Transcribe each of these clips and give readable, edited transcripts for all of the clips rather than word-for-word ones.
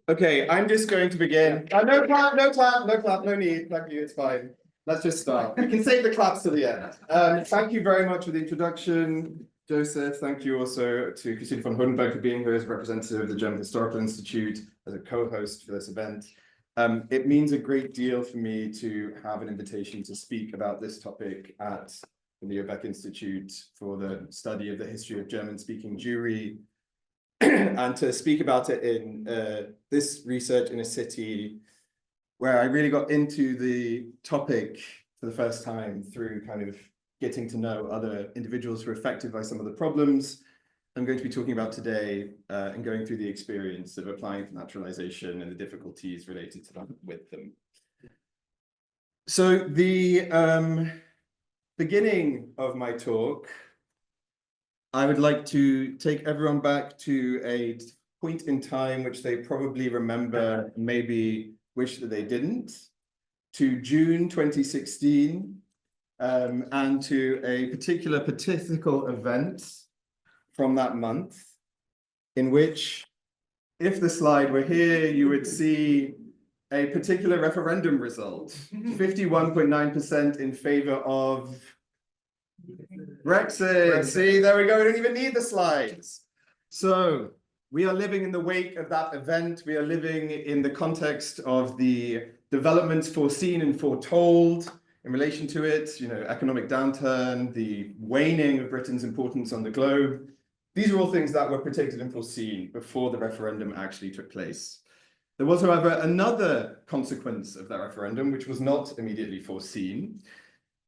Okay, I'm just going to begin. No clap, no clap, no clap, no need. Thank you, it's fine. Let's just start. We can save the claps to the end. Thank you very much for the introduction, Joseph. Thank you also to Christine von Hodenberg for being here as a representative of the German Historical Institute, as a co-host for this event. It means a great deal for me to have an invitation to speak about this topic at the Bureaucratic Institute for the study of the history of German-speaking Jewry, and to speak about it in this research in a city where I really got into the topic for the first time through kind of getting to know other individuals who are affected by some of the problems I'm going to be talking about today, and going through the experience of applying for naturalization and the difficulties related to that with them. So the beginning of my talk, I would like to take everyone back to a point in time which they probably remember, maybe wish that they didn't, to June 2016, and to a particular political event from that month, in which, if the slide were here, you would see a particular referendum result, 51.9% in favor of Brexit. See, there we go. We don't even need the slides. So we are living in the wake of that event. We are living in the context of the developments foreseen and foretold in relation to it, economic downturn, the waning of Britain's importance on the globe. These are all things that were predicted and foreseen before the referendum actually took place. There was, however, another consequence of that referendum, which was not immediately foreseen.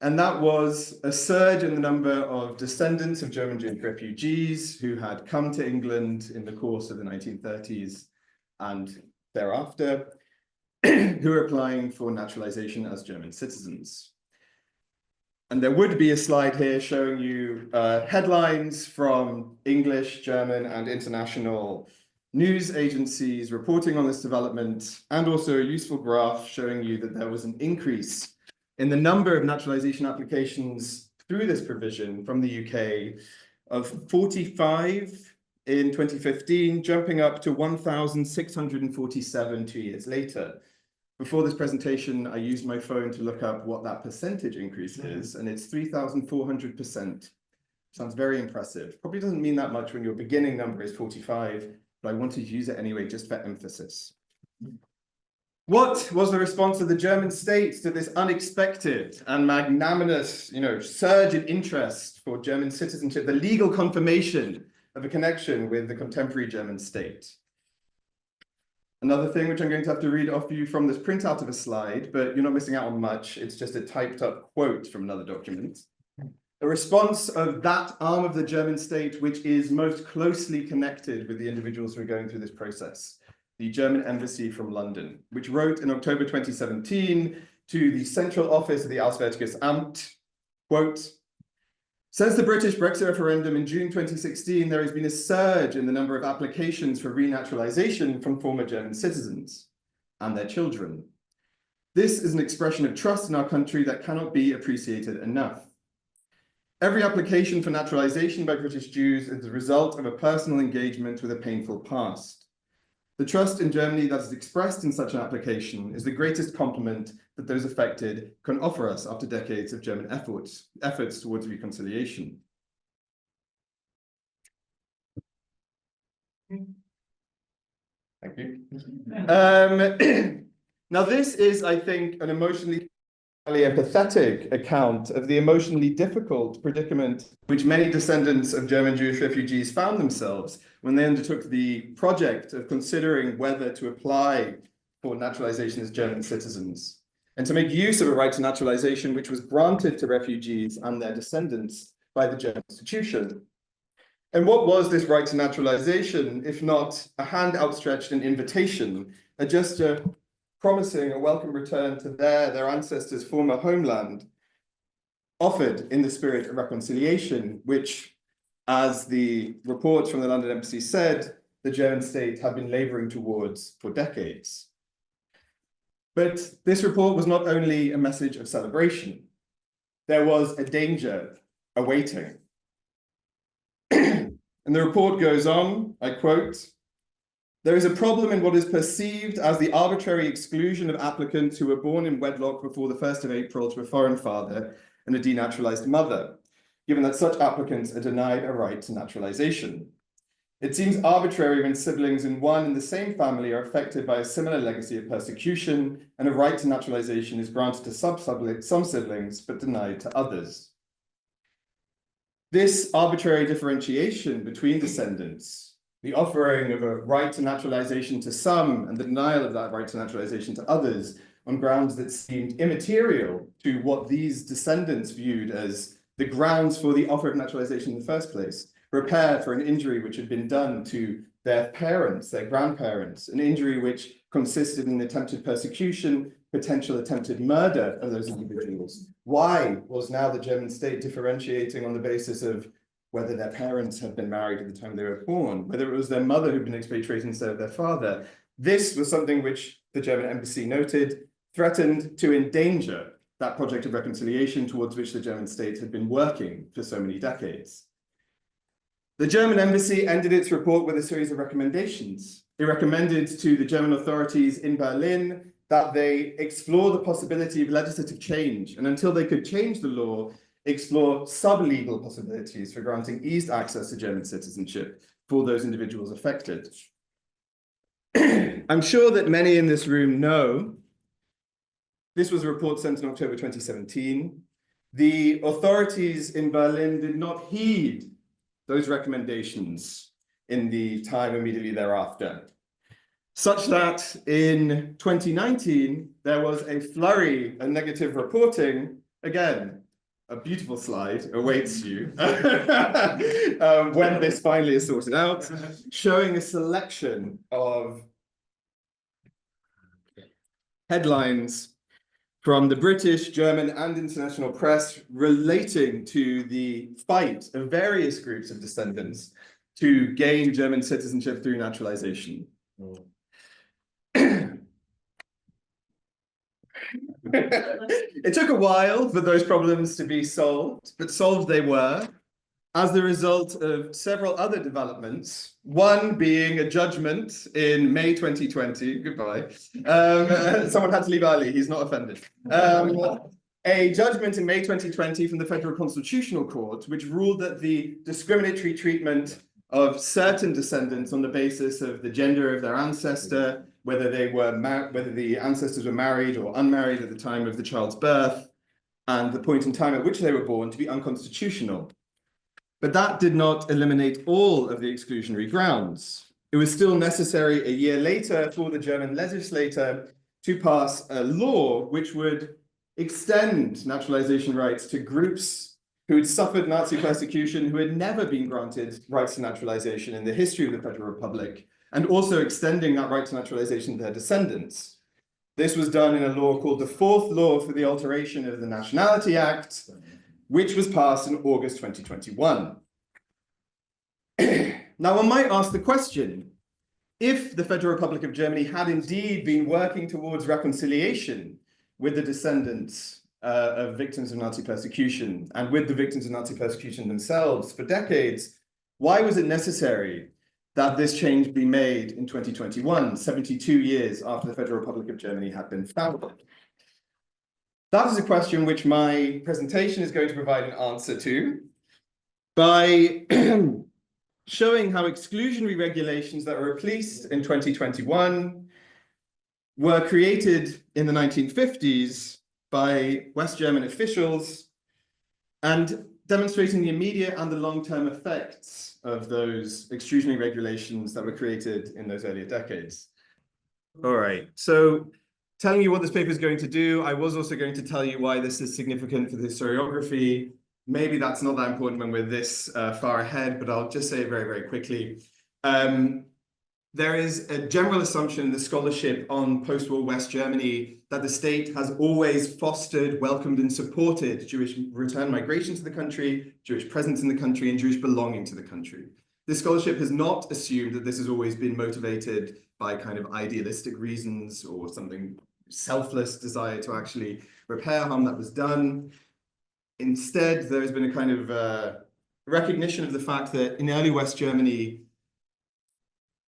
And that was a surge in the number of descendants of German Jewish refugees who had come to England in the course of the 1930s and thereafter, who were applying for naturalization as German citizens. And there would be a slide here showing you headlines from English, German, and international news agencies reporting on this development, and also a useful graph showing you that there was an increase in the number of naturalization applications through this provision from the UK of 45 in 2015, jumping up to 1,647 2 years later. Before this presentation, I used my phone to look up what that percentage increase is, and it's 3,400%. Sounds very impressive. Probably doesn't mean that much when your beginning number is 45, but I wanted to use it anyway just for emphasis. What was the response of the German state to this unexpected and magnanimous, surge in interest for German citizenship, the legal confirmation of a connection with the contemporary German state? Another thing which I'm going to have to read off you from this printout of a slide, but you're not missing out on much. It's just a typed up quote from another document. The response of that arm of the German state, which is most closely connected with the individuals who are going through this process, the German Embassy from London, which wrote in October 2017 to the central office of the Auswärtiges Amt, quote, "Since the British Brexit referendum in June 2016, there has been a surge in the number of applications for renaturalization from former German citizens and their children. This is an expression of trust in our country that cannot be appreciated enough. Every application for naturalization by British Jews is the result of a personal engagement with a painful past. The trust in Germany that is expressed in such an application is the greatest compliment that those affected can offer us after decades of German efforts towards reconciliation." Thank you. Now, this is, I think, an emotionally empathetic account of the emotionally difficult predicament which many descendants of German Jewish refugees found themselves when they undertook the project of considering whether to apply for naturalization as German citizens, and to make use of a right to naturalization which was granted to refugees and their descendants by the German Constitution. And what was this right to naturalization, if not a hand outstretched, an invitation, a gesture promising a welcome return to their ancestors' former homeland, offered in the spirit of reconciliation, which, as the report from the London Embassy said, the German state had been laboring towards for decades. But this report was not only a message of celebration. There was a danger awaiting. And the report goes on, I quote, There is a problem in what is perceived as the arbitrary exclusion of applicants who were born in wedlock before the 1st of April to a foreign father and a denaturalized mother, given that such applicants are denied a right to naturalization. It seems arbitrary when siblings in one and the same family are affected by a similar legacy of persecution, and a right to naturalization is granted to some siblings but denied to others. This arbitrary differentiation between descendants, the offering of a right to naturalization to some and the denial of that right to naturalization to others on grounds that seemed immaterial to what these descendants viewed as the grounds for the offer of naturalization in the first place, repair for an injury which had been done to their parents, their grandparents, an injury which consisted in attempted persecution, potential attempted murder of those individuals. Why was now the German state differentiating on the basis of whether their parents had been married at the time they were born, whether it was their mother who'd been expatriated instead of their father? This was something which the German embassy noted threatened to endanger that project of reconciliation towards which the German state had been working for so many decades. The German embassy ended its report with a series of recommendations. It recommended to the German authorities in Berlin that they explore the possibility of legislative change, and until they could change the law, explore sub-legal possibilities for granting eased access to German citizenship for those individuals affected. I'm sure that many in this room know this was a report sent in October 2017. The authorities in Berlin did not heed those recommendations in the time immediately thereafter, such that in 2019, there was a flurry of negative reporting. Again, a beautiful slide awaits you when this finally is sorted out, showing a selection of headlines from the British, German, and international press relating to the fight of various groups of descendants to gain German citizenship through naturalization. It took a while for those problems to be solved, but solved they were, as the result of several other developments, one being a judgment in May 2020, goodbye. Someone had to leave early, he's not offended. A judgment in May 2020 from the Federal Constitutional Court, which ruled that the discriminatory treatment of certain descendants on the basis of the gender of their ancestor, whether the ancestors were married or unmarried at the time of the child's birth, and the point in time at which they were born, to be unconstitutional. But that did not eliminate all of the exclusionary grounds. It was still necessary a year later for the German legislator to pass a law which would extend naturalization rights to groups who had suffered Nazi persecution, who had never been granted rights to naturalization in the history of the Federal Republic, and also extending that right to naturalization to their descendants. This was done in a law called the Fourth Law for the Alteration of the Nationality Act, which was passed in August 2021. Now, one might ask the question, if the Federal Republic of Germany had indeed been working towards reconciliation with the descendants of victims of Nazi persecution and with the victims of Nazi persecution themselves for decades, why was it necessary that this change be made in 2021, 72 years after the Federal Republic of Germany had been founded? That is a question which my presentation is going to provide an answer to by showing how exclusionary regulations that were replaced in 2021 were created in the 1950s by West German officials, and demonstrating the immediate and the long-term effects of those exclusionary regulations that were created in those earlier decades. All right, so telling you what this paper is going to do, I was also going to tell you why this is significant for the historiography. Maybe that's not that important when we're this far ahead, but I'll just say it very, very quickly. There is a general assumption in the scholarship on post-war West Germany that the state has always fostered, welcomed, and supported Jewish return migration to the country, Jewish presence in the country, and Jewish belonging to the country. This scholarship has not assumed that this has always been motivated by kind of idealistic reasons or something selfless desire to actually repair harm that was done. Instead, there has been a kind of recognition of the fact that in early West Germany,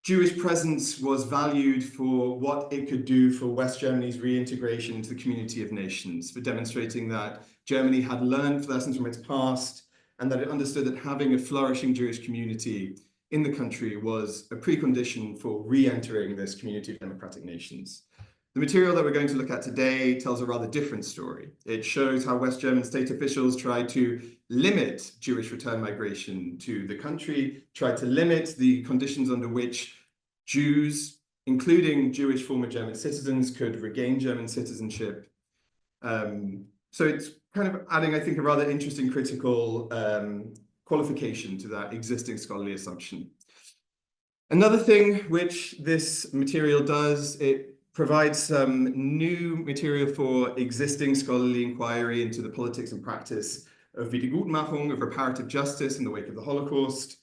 Jewish presence was valued for what it could do for West Germany's reintegration into the community of nations, for demonstrating that Germany had learned lessons from its past and that it understood that having a flourishing Jewish community in the country was a precondition for re-entering this community of democratic nations. The material that we're going to look at today tells a rather different story. It shows how West German state officials tried to limit Jewish return migration to the country, tried to limit the conditions under which Jews, including Jewish former German citizens, could regain German citizenship. So it's kind of adding, I think, a rather interesting critical qualification to that existing scholarly assumption. Another thing which this material does, it provides some new material for existing scholarly inquiry into the politics and practice of Wiedergutmachung, of reparative justice in the wake of the Holocaust.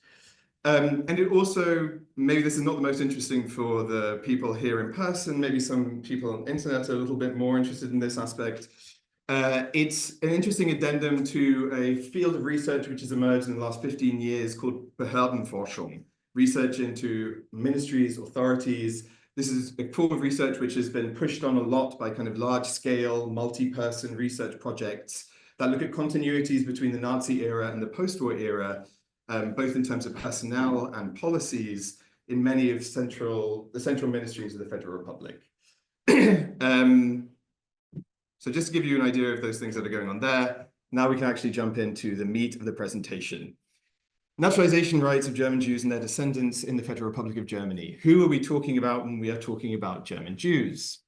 And it also, maybe this is not the most interesting for the people here in person, maybe some people on the internet are a little bit more interested in this aspect. It's an interesting addendum to a field of research which has emerged in the last 15 years called Behördenforschung, research into ministries, authorities. This is a form of research which has been pushed on a lot by kind of large-scale, multi-person research projects that look at continuities between the Nazi era and the post-war era, both in terms of personnel and policies in many of the central ministries of the Federal Republic. So just to give you an idea of those things that are going on there, now we can actually jump into the meat of the presentation. Naturalization rights of German Jews and their descendants in the Federal Republic of Germany. Who are we talking about when we are talking about German Jews?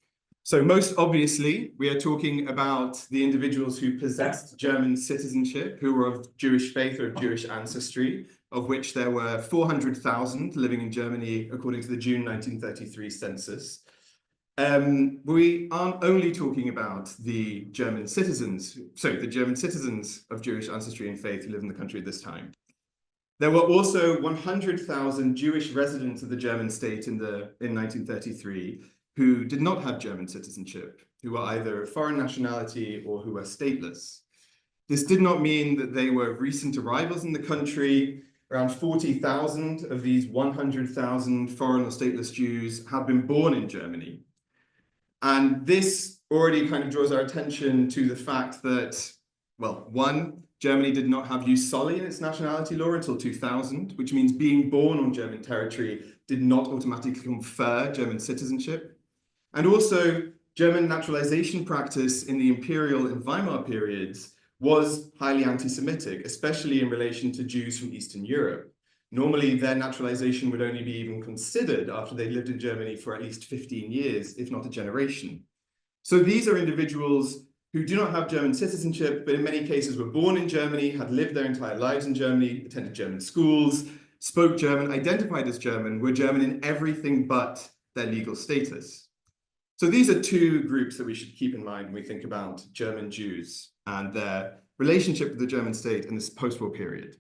So most obviously, we are talking about the individuals who possessed German citizenship, who were of Jewish faith or of Jewish ancestry, of which there were 400,000 living in Germany according to the June 1933 census. We aren't only talking about the German citizens, the German citizens of Jewish ancestry and faith who live in the country at this time. There were also 100,000 Jewish residents of the German state in 1933 who did not have German citizenship, who were either foreign nationality or who were stateless. This did not mean that they were recent arrivals in the country. Around 40,000 of these 100,000 foreign or stateless Jews have been born in Germany. And this already kind of draws our attention to the fact that, well, one, Germany did not have jus soli in its nationality law until 2000, which means being born on German territory did not automatically confer German citizenship. And also, German naturalization practice in the imperial and Weimar periods was highly anti-Semitic, especially in relation to Jews from Eastern Europe. Normally, their naturalization would only be even considered after they lived in Germany for at least 15 years, if not a generation. So these are individuals who do not have German citizenship, but in many cases were born in Germany, had lived their entire lives in Germany, attended German schools, spoke German, identified as German, were German in everything but their legal status. So these are two groups that we should keep in mind when we think about German Jews and their relationship with the German state in this post-war period.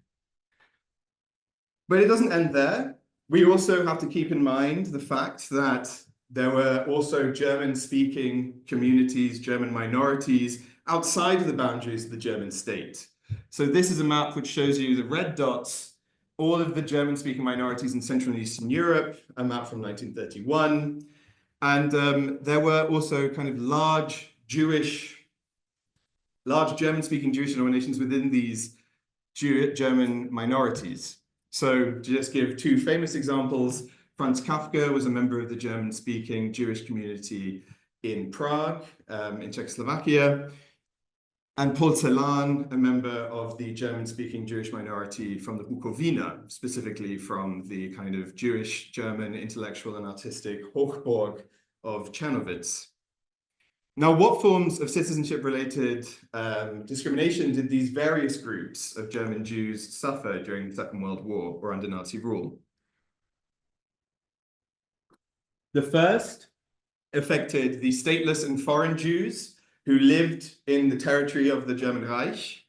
But it doesn't end there. We also have to keep in mind the fact that there were also German-speaking communities, German minorities outside of the boundaries of the German state. So this is a map which shows you the red dots, all of the German-speaking minorities in Central and Eastern Europe, a map from 1931. And there were also kind of large German-speaking Jewish denominations within these German minorities. So to just give two famous examples, Franz Kafka was a member of the German-speaking Jewish community in Prague, in Czechoslovakia, and Paul Celan, a member of the German-speaking Jewish minority from the Bukowina, specifically from the kind of Jewish German intellectual and artistic Hochburg of Czernowitz. Now, what forms of citizenship-related discrimination did these various groups of German Jews suffer during the Second World War or under Nazi rule? The first affected the stateless and foreign Jews who lived in the territory of the German Reich,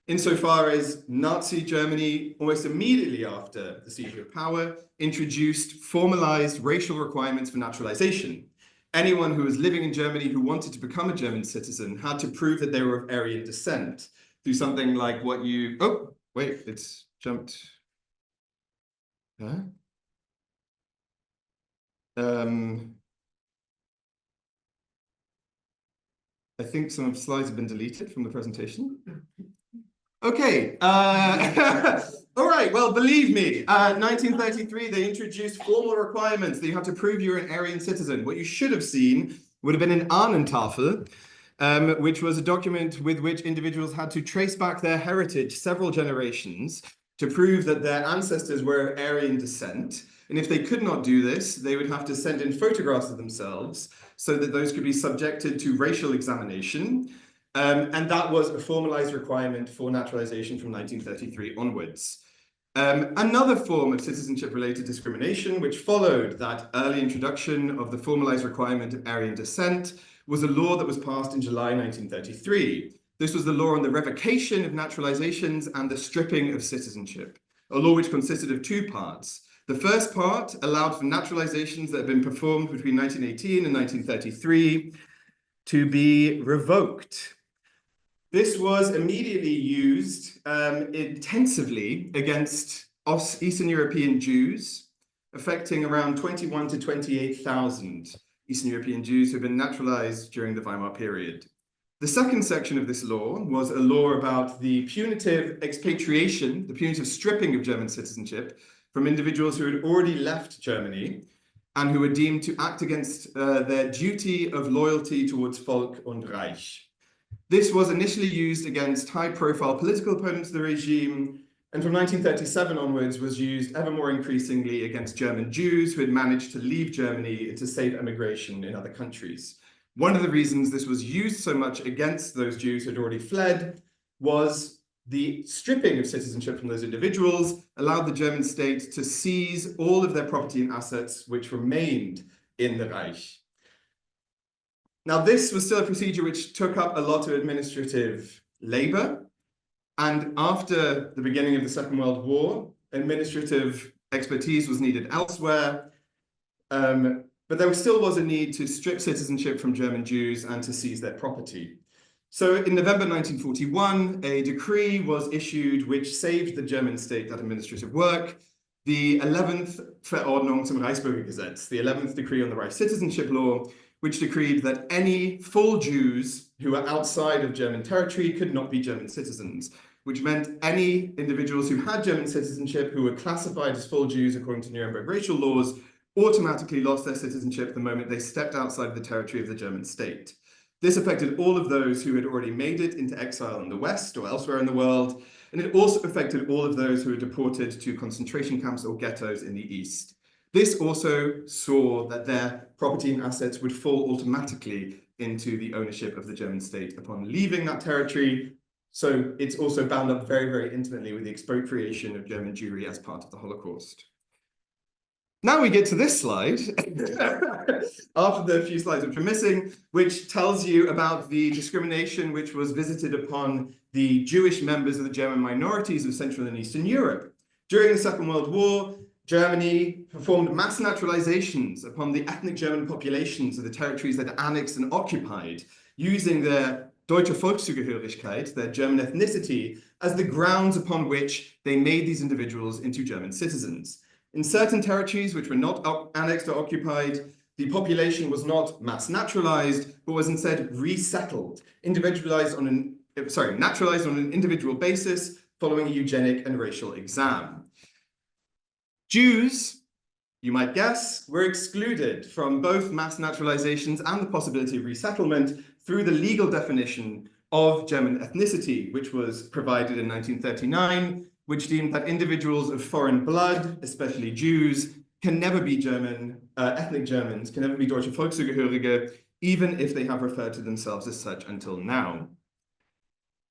insofar as Nazi Germany, almost immediately after the seizure of power, introduced formalized racial requirements for naturalization. Anyone who was living in Germany who wanted to become a German citizen had to prove that they were of Aryan descent through something like what you... Oh, wait, it's jumped. Huh? I think some of the slides have been deleted from the presentation. Okay. All right. Well, believe me, 1933, they introduced formal requirements that you had to prove you're an Aryan citizen. What you should have seen would have been an Ahnentafel, which was a document with which individuals had to trace back their heritage several generations to prove that their ancestors were of Aryan descent. And if they could not do this, they would have to send in photographs of themselves so that those could be subjected to racial examination. And that was a formalized requirement for naturalization from 1933 onwards. Another form of citizenship-related discrimination, which followed that early introduction of the formalized requirement of Aryan descent, was a law that was passed in July 1933. This was the law on the revocation of naturalizations and the stripping of citizenship, a law which consisted of two parts. The first part allowed for naturalizations that had been performed between 1918 and 1933 to be revoked. This was immediately used intensively against Eastern European Jews, affecting around 21 to 28,000 Eastern European Jews who had been naturalized during the Weimar period. The second section of this law was a law about the punitive expatriation, the punitive stripping of German citizenship from individuals who had already left Germany and who were deemed to act against their duty of loyalty towards Volk und Reich. This was initially used against high-profile political opponents of the regime, and from 1937 onwards was used ever more increasingly against German Jews who had managed to leave Germany into safe emigration in other countries. One of the reasons this was used so much against those Jews who had already fled was the stripping of citizenship from those individuals allowed the German state to seize all of their property and assets which remained in the Reich. Now, this was still a procedure which took up a lot of administrative labor. And after the beginning of the Second World War, administrative expertise was needed elsewhere. But there still was a need to strip citizenship from German Jews and to seize their property. So in November 1941, a decree was issued which saved the German state that administrative work. The 11th Verordnung zum Reichsbürgergesetz, the 11th decree on the Reich Citizenship Law, which decreed that any full Jews who were outside of German territory could not be German citizens, which meant any individuals who had German citizenship who were classified as full Jews according to Nuremberg racial laws automatically lost their citizenship the moment they stepped outside of the territory of the German state. This affected all of those who had already made it into exile in the West or elsewhere in the world, and it also affected all of those who were deported to concentration camps or ghettos in the East. This also saw that their property and assets would fall automatically into the ownership of the German state upon leaving that territory. So it's also bound up very, very intimately with the expropriation of German Jewry as part of the Holocaust. Now we get to this slide, after the few slides which are missing, which tells you about the discrimination which was visited upon the Jewish members of the German minorities of Central and Eastern Europe. During the Second World War, Germany performed mass naturalizations upon the ethnic German populations of the territories that it annexed and occupied, using their Deutsche Volkszugehörigkeit, their German ethnicity, as the grounds upon which they made these individuals into German citizens. In certain territories which were not annexed or occupied, the population was not mass naturalized, but was instead resettled, naturalized on an individual basis following a eugenic and racial exam. Jews, you might guess, were excluded from both mass naturalizations and the possibility of resettlement through the legal definition of German ethnicity, which was provided in 1939, which deemed that individuals of foreign blood, especially Jews, can never be German, ethnic Germans, can never be Deutsche Volkszugehörige, even if they have referred to themselves as such until now.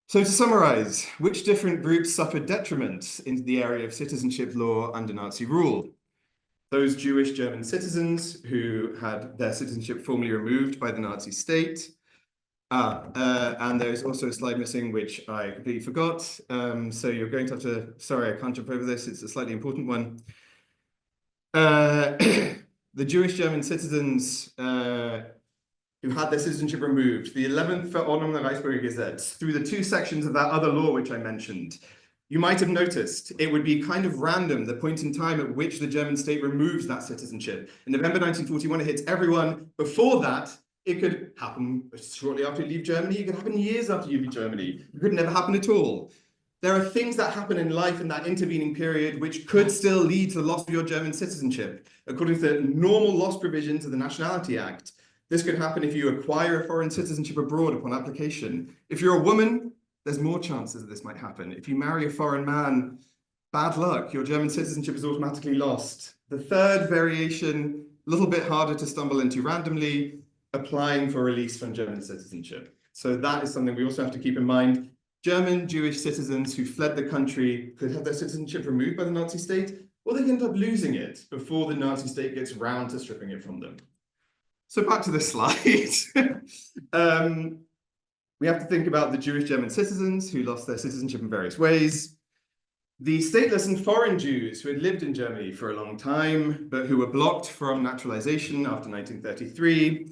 So to summarize, which different groups suffered detriment in the area of citizenship law under Nazi rule? Those Jewish German citizens who had their citizenship formally removed by the Nazi state. And there's also a slide missing, which I completely forgot. So you're going to have to, sorry, I can't jump over this. It's a slightly important one. The Jewish German citizens who had their citizenship removed, the 11th Verordnung der Reichsbürgergesetz, through the two sections of that other law which I mentioned, you might have noticed it would be kind of random, the point in time at which the German state removes that citizenship. In November 1941, it hits everyone. Before that, it could happen shortly after you leave Germany. It could happen years after you leave Germany. It could never happen at all. There are things that happen in life in that intervening period which could still lead to the loss of your German citizenship. According to the normal loss provisions of the Nationality Act, this could happen if you acquire a foreign citizenship abroad upon application. If you're a woman, there's more chances that this might happen. If you marry a foreign man, bad luck, your German citizenship is automatically lost. The third variation, a little bit harder to stumble into randomly, applying for release from German citizenship. So that is something we also have to keep in mind. German Jewish citizens who fled the country could have their citizenship removed by the Nazi state, or they can end up losing it before the Nazi state gets round to stripping it from them. So back to this slide. We have to think about the Jewish German citizens who lost their citizenship in various ways. The stateless and foreign Jews who had lived in Germany for a long time, but who were blocked from naturalization after 1933.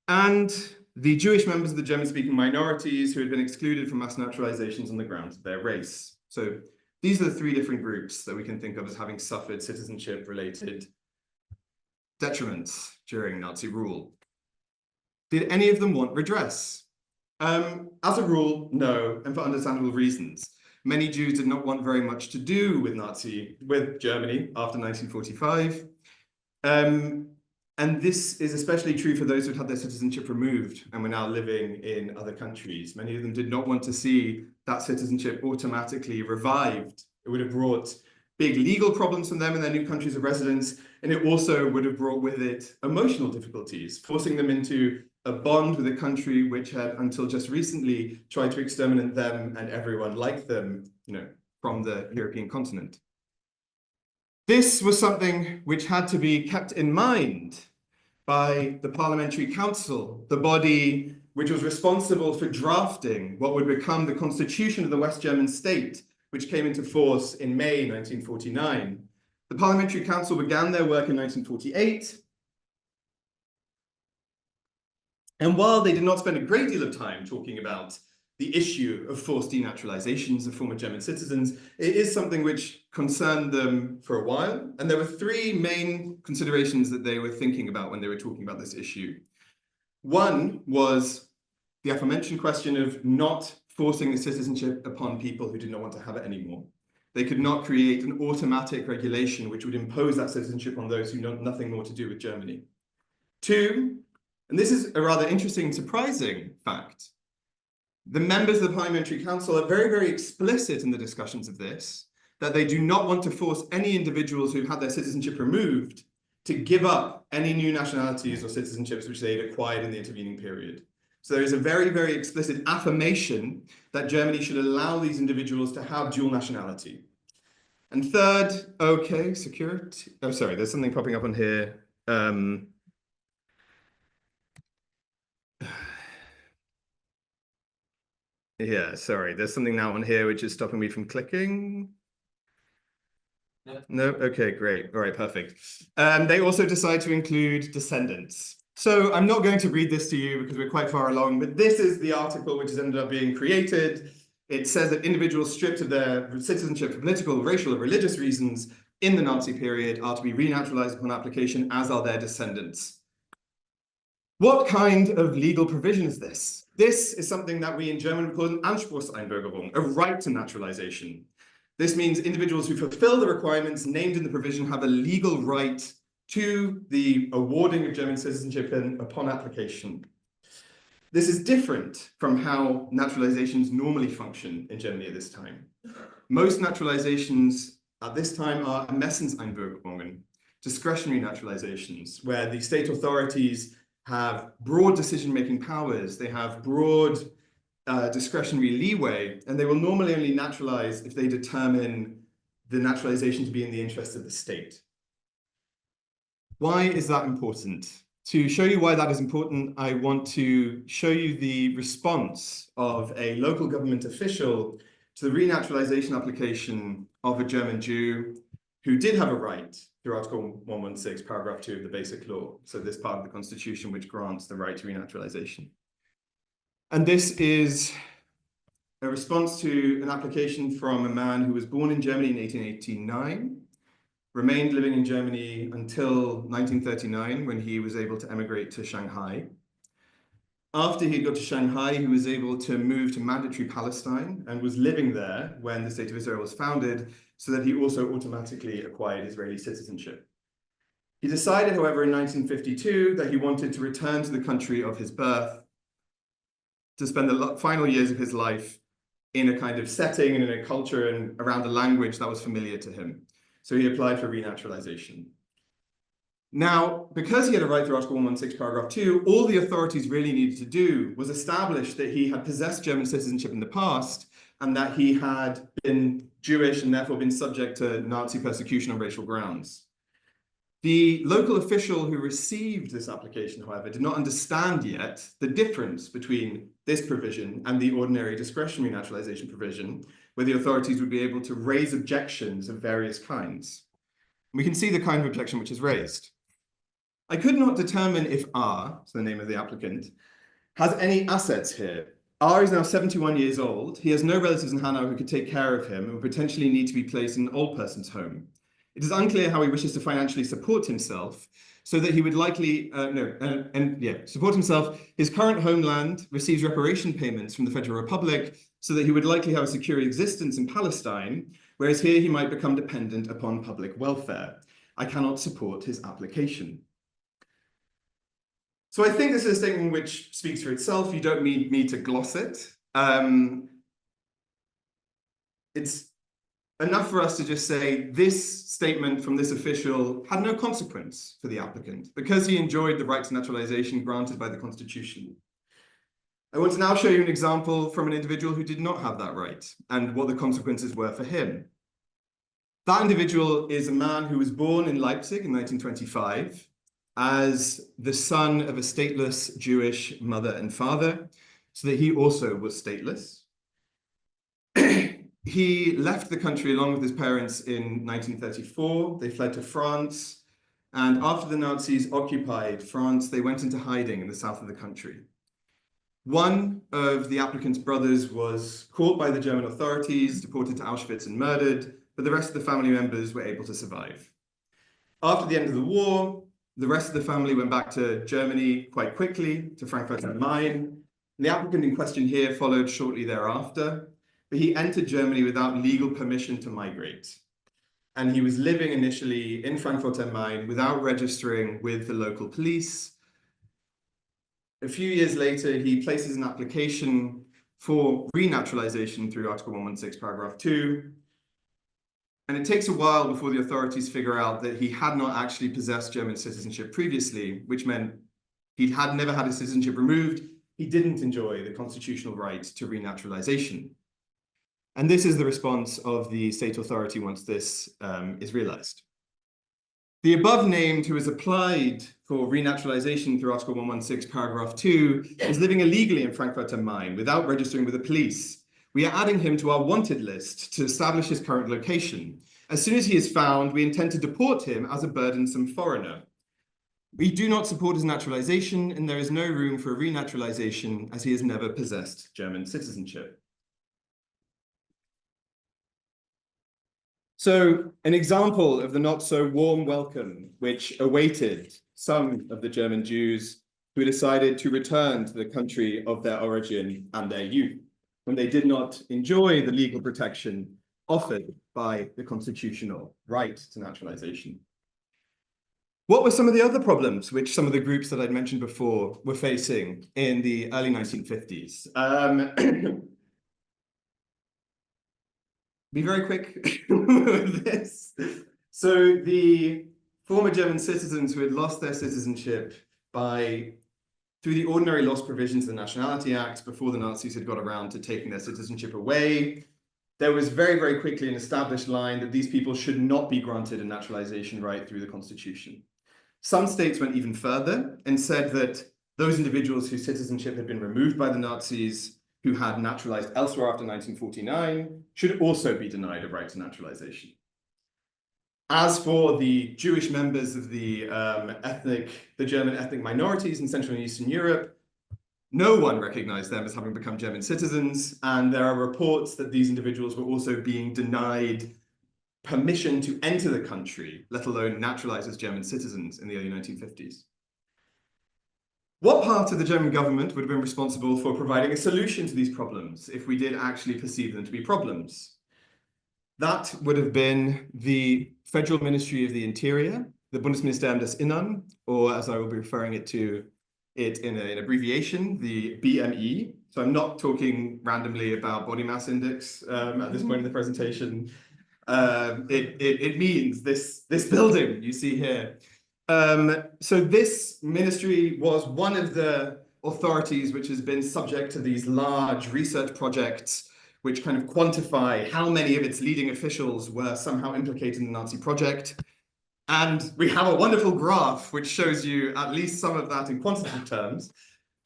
And the Jewish members of the German-speaking minorities who had been excluded from mass naturalizations on the grounds of their race. So these are the three different groups that we can think of as having suffered citizenship-related detriments during Nazi rule. Did any of them want redress? As a rule, no, and for understandable reasons. Many Jews did not want very much to do with Germany after 1945. And this is especially true for those who had their citizenship removed and were now living in other countries. Many of them did not want to see that citizenship automatically revived. It would have brought big legal problems for them in their new countries of residence, and it also would have brought with it emotional difficulties, forcing them into a bond with a country which had, until just recently, tried to exterminate them and everyone like them, from the European continent. This was something which had to be kept in mind by the Parliamentary Council, the body which was responsible for drafting what would become the Constitution of the West German state, which came into force in May 1949. The Parliamentary Council began their work in 1948. And while they did not spend a great deal of time talking about the issue of forced denaturalizations of former German citizens, it is something which concerned them for a while. And there were three main considerations that they were thinking about when they were talking about this issue. One was the aforementioned question of not forcing the citizenship upon people who did not want to have it anymore. They could not create an automatic regulation which would impose that citizenship on those who want nothing more to do with Germany. Two, and this is a rather interesting and surprising fact, the members of the Parliamentary Council are very, very explicit in the discussions of this, that they do not want to force any individuals who've had their citizenship removed to give up any new nationalities or citizenships which they had acquired in the intervening period. So there is a very, very explicit affirmation that Germany should allow these individuals to have dual nationality. And third, okay, security. Oh, sorry, there's something popping up on here. Yeah, sorry, there's something now on here which is stopping me from clicking. No, okay, great. All right, perfect. They also decide to include descendants. So I'm not going to read this to you because we're quite far along, but this is the article which has ended up being created. It says that individuals stripped of their citizenship for political, racial, or religious reasons in the Nazi period are to be renaturalized upon application, as are their descendants. What kind of legal provision is this? This is something that we in German call an Anspruchseinbürgerung, a right to naturalization. This means individuals who fulfill the requirements named in the provision have a legal right to the awarding of German citizenship upon application. This is different from how naturalizations normally function in Germany at this time. Most naturalizations at this time are Ermessenseinbürgerungen, discretionary naturalizations, where the state authorities have broad decision-making powers, they have broad discretionary leeway, and they will normally only naturalize if they determine the naturalization to be in the interest of the state. Why is that important? To show you why that is important, I want to show you the response of a local government official to the renaturalization application of a German Jew who did have a right through Article 116, paragraph 2 of the Basic Law. So this part of the Constitution which grants the right to renaturalization. And this is a response to an application from a man who was born in Germany in 1889, remained living in Germany until 1939, when he was able to emigrate to Shanghai. After he got to Shanghai, he was able to move to mandatory Palestine and was living there when the State of Israel was founded, so that he also automatically acquired Israeli citizenship. He decided, however, in 1952 that he wanted to return to the country of his birth to spend the final years of his life in a kind of setting and in a culture and around a language that was familiar to him. So he applied for renaturalization. Now, because he had a right through Article 116, paragraph 2, all the authorities really needed to do was establish that he had possessed German citizenship in the past and that he had been Jewish and therefore been subject to Nazi persecution on racial grounds. The local official who received this application, however, did not understand yet the difference between this provision and the ordinary discretionary naturalization provision, where the authorities would be able to raise objections of various kinds. We can see the kind of objection which is raised. I could not determine if R, so the name of the applicant, has any assets here. R is now 71 years old. He has no relatives in Hanau who could take care of him and would potentially need to be placed in an old person's home. It is unclear how he wishes to financially support himself, so that he would likely, support himself. His current homeland receives reparation payments from the Federal Republic, so that he would likely have a secure existence in Palestine, whereas here he might become dependent upon public welfare. I cannot support his application. So I think this is a statement which speaks for itself. You don't need me to gloss it. It's enough for us to just say this statement from this official had no consequence for the applicant because he enjoyed the right to naturalization granted by the Constitution. I want to now show you an example from an individual who did not have that right and what the consequences were for him. That individual is a man who was born in Leipzig in 1925 as the son of a stateless Jewish mother and father, so that he also was stateless. He left the country along with his parents in 1934. They fled to France, and after the Nazis occupied France, they went into hiding in the south of the country. One of the applicant's brothers was caught by the German authorities, deported to Auschwitz and murdered, but the rest of the family members were able to survive. After the end of the war, the rest of the family went back to Germany quite quickly, to Frankfurt am Main. The applicant in question here followed shortly thereafter, but he entered Germany without legal permission to migrate. And he was living initially in Frankfurt am Main without registering with the local police. A few years later, he places an application for renaturalization through Article 116, paragraph 2. And it takes a while before the authorities figure out that he had not actually possessed German citizenship previously, which meant he had never had his citizenship removed. He didn't enjoy the constitutional right to renaturalization. And this is the response of the state authority once this is realized. The above named who has applied for renaturalization through Article 116, paragraph 2, is living illegally in Frankfurt am Main without registering with the police. We are adding him to our wanted list to establish his current location. As soon as he is found, we intend to deport him as a burdensome foreigner. We do not support his naturalization, and there is no room for renaturalization as he has never possessed German citizenship. So, an example of the not so warm welcome which awaited some of the German Jews who decided to return to the country of their origin and their youth, when they did not enjoy the legal protection offered by the constitutional right to naturalization. What were some of the other problems which some of the groups that I'd mentioned before were facing in the early 1950s? Be very quick with this. So the former German citizens who had lost their citizenship through the ordinary loss provisions of the Nationality Act before the Nazis had got around to taking their citizenship away, there was very, very quickly an established line that these people should not be granted a naturalization right through the Constitution. Some states went even further and said that those individuals whose citizenship had been removed by the Nazis, who had naturalized elsewhere after 1949, should also be denied a right to naturalization. As for the Jewish members of the German ethnic minorities in Central and Eastern Europe, No one recognized them as having become German citizens, and there are reports that these individuals were also being denied permission to enter the country, let alone naturalize as German citizens in the early 1950s. What part of the German government would have been responsible for providing a solution to these problems if we did actually perceive them to be problems? That would have been the Federal Ministry of the Interior, the Bundesministerium des Innern, or as I will be referring to it in an abbreviation, the BME. So I'm not talking randomly about body mass index at this point in the presentation. It means this building you see here. So this ministry was one of the authorities which has been subject to these large research projects which kind of quantify how many of its leading officials were somehow implicated in the Nazi project. And we have a wonderful graph which shows you at least some of that in quantitative terms.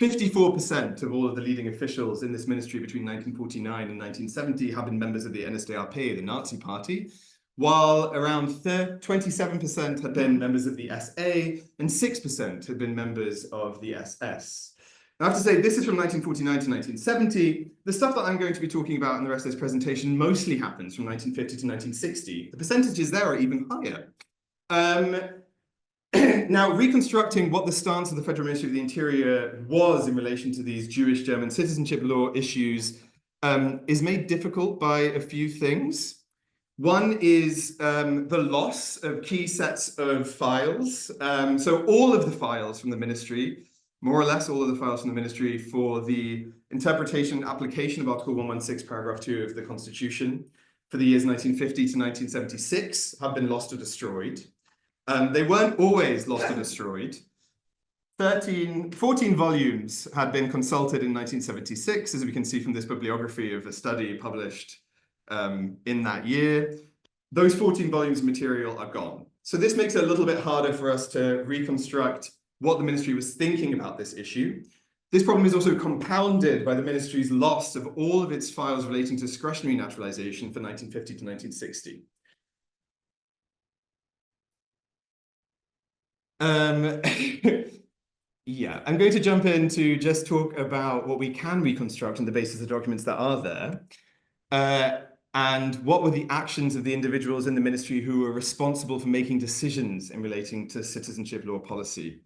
54% of all of the leading officials in this ministry between 1949 and 1970 have been members of the NSDAP, the Nazi party, while around 27% had been members of the SA and 6% had been members of the SS. I have to say, this is from 1949 to 1970. The stuff that I'm going to be talking about in the rest of this presentation mostly happens from 1950 to 1960. The percentages there are even higher. Now, reconstructing what the stance of the Federal Ministry of the Interior was in relation to these Jewish German citizenship law issues is made difficult by a few things. One is the loss of key sets of files. So all of the files from the ministry, more or less all of the files from the ministry for the interpretation and application of Article 116, paragraph 2 of the Constitution for the years 1950 to 1976 have been lost or destroyed. They weren't always lost or destroyed. 14 volumes had been consulted in 1976, as we can see from this bibliography of a study published in that year. Those 14 volumes of material are gone. So this makes it a little bit harder for us to reconstruct what the ministry was thinking about this issue. This problem is also compounded by the ministry's loss of all of its files relating to discretionary naturalization for 1950 to 1960. Yeah, I'm going to jump in to just talk about what we can reconstruct on the basis of the documents that are there, and what were the actions of the individuals in the ministry who were responsible for making decisions in relating to citizenship law policy.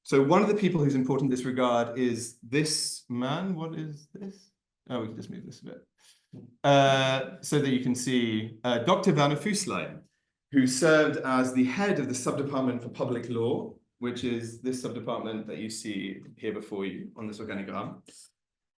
So one of the people who's important in this regard is this man. What is this? Oh, we can just move this a bit. So that you can see Dr. Werner Füßlein, who served as the head of the Subdepartment for Public Law, which is this subdepartment that you see here before you on this organigram.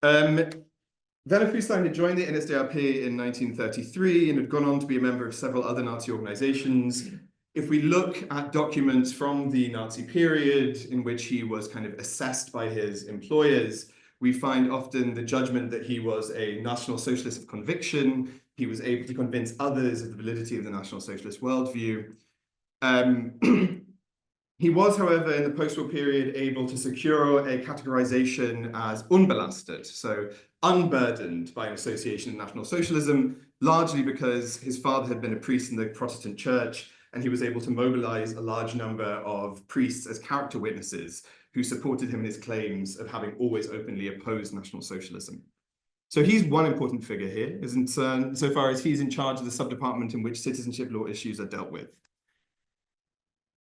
Werner Füßlein had joined the NSDAP in 1933 and had gone on to be a member of several other Nazi organizations. If we look at documents from the Nazi period in which he was kind of assessed by his employers, we find often the judgment that he was a National Socialist of conviction. He was able to convince others of the validity of the National Socialist worldview. He was, however, in the post-war period, able to secure a categorization as unbelastet, so unburdened by an association with National Socialism, largely because his father had been a priest in the Protestant church, and he was able to mobilize a large number of priests as character witnesses who supported him in his claims of having always openly opposed National Socialism. So he's one important figure here, so far as he's in charge of the subdepartment in which citizenship law issues are dealt with.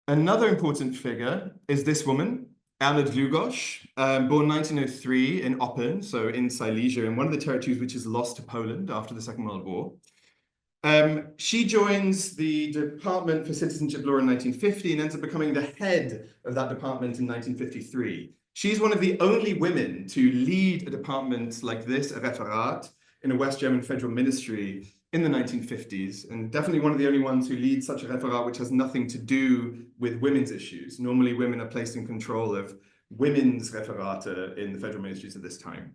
Another important figure is this woman, Anna Dlugosz, born 1903 in Oppeln, so in Silesia, in one of the territories which is lost to Poland after the Second World War. She joins the Department for Citizenship Law in 1950 and ends up becoming the head of that department in 1953. She's one of the only women to lead a department like this, a referat, in a West German federal ministry in the 1950s, and definitely one of the only ones who leads such a referat which has nothing to do with women's issues. Normally, women are placed in control of women's referata in the federal ministries at this time.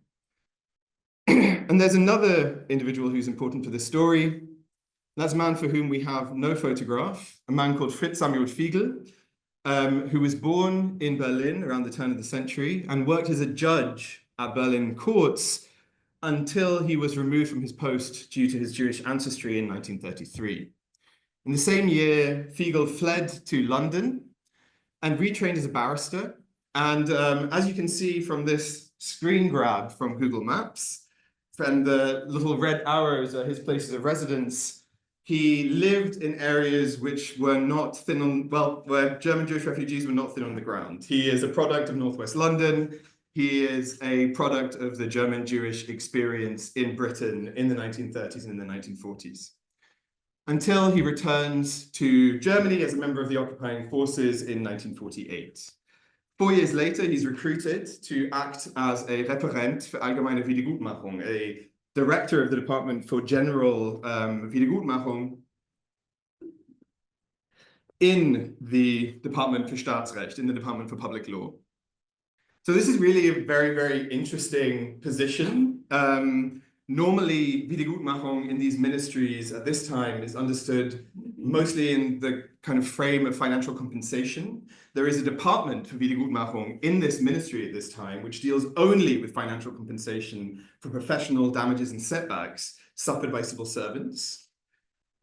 And there's another individual who's important for this story. That's a man for whom we have no photograph, a man called Fritz Samuel Fiegel, who was born in Berlin around the turn of the century and worked as a judge at Berlin courts until he was removed from his post due to his Jewish ancestry in 1933. In the same year, Fiegel fled to London and retrained as a barrister, And as you can see from this screen grab from Google Maps, and the little red arrows are his places of residence, he lived in areas which were not thin on, well, where German Jewish refugees were not thin on the ground. He is a product of Northwest London. He is a product of the German Jewish experience in Britain in the 1930s and in the 1940s. Until he returns to Germany as a member of the occupying forces in 1948. 4 years later, he's recruited to act as a Referent für allgemeine Wiedergutmachung, a director of the Department for General Wiedergutmachung in the Department for Staatsrecht, in the Department for Public Law. So this is really a very, very interesting position. Normally, Wiedergutmachung in these ministries at this time is understood mostly in the kind of frame of financial compensation. There is a department for Wiedergutmachung in this ministry at this time, which deals only with financial compensation for professional damages and setbacks suffered by civil servants.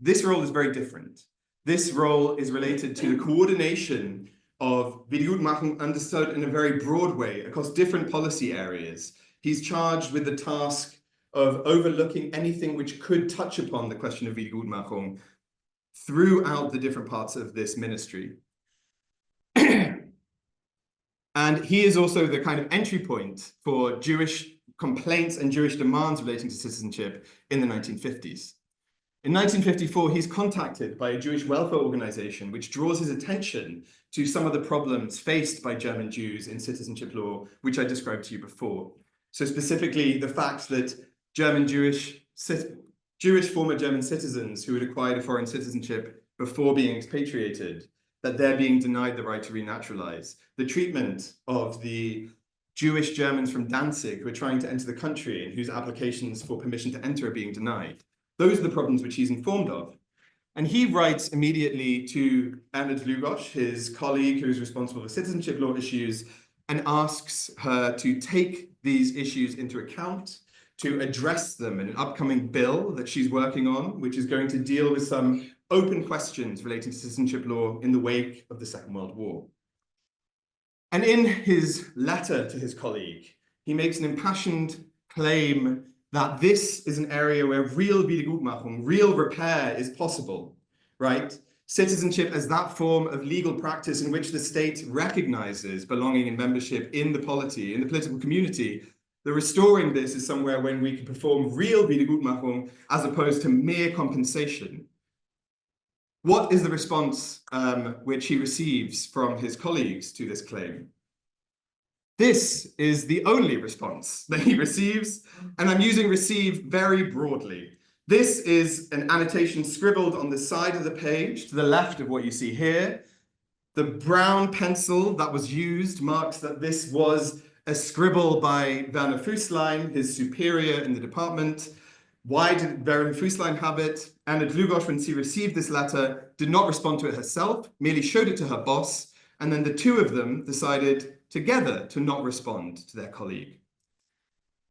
This role is very different. This role is related to the coordination of Wiedergutmachung understood in a very broad way across different policy areas. He's charged with the task of overlooking anything which could touch upon the question of Wiedergutmachung throughout the different parts of this ministry. And he is also the kind of entry point for Jewish complaints and Jewish demands relating to citizenship in the 1950s. In 1954, he's contacted by a Jewish welfare organization which draws his attention to some of the problems faced by German Jews in citizenship law, which I described to you before. So specifically, the fact that Jewish former German citizens who had acquired a foreign citizenship before being expatriated, that they're being denied the right to renaturalize. The treatment of the Jewish Germans from Danzig who are trying to enter the country and whose applications for permission to enter are being denied. Those are the problems which he's informed of. And he writes immediately to Ernst Lugosz, his colleague who is responsible for citizenship law issues, and asks her to take these issues into account, to address them in an upcoming bill that she's working on, which is going to deal with some open questions relating to citizenship law in the wake of the Second World War. And in his letter to his colleague, he makes an impassioned claim that this is an area where real Wiedergutmachung, real repair is possible, right? Citizenship as that form of legal practice in which the state recognizes belonging and membership in the polity, in the political community. The restoring this is somewhere when we can perform real Wiedergutmachung as opposed to mere compensation. What is the response which he receives from his colleagues to this claim? This is the only response that he receives, and I'm using receive very broadly. This is an annotation scribbled on the side of the page to the left of what you see here. The brown pencil that was used marks that this was a scribble by Werner Füßlein, his superior in the department. Why did Werner Füßlein have it? Ernst Lugosz, when she received this letter, did not respond to it herself, merely showed it to her boss, and then the two of them decided together to not respond to their colleague.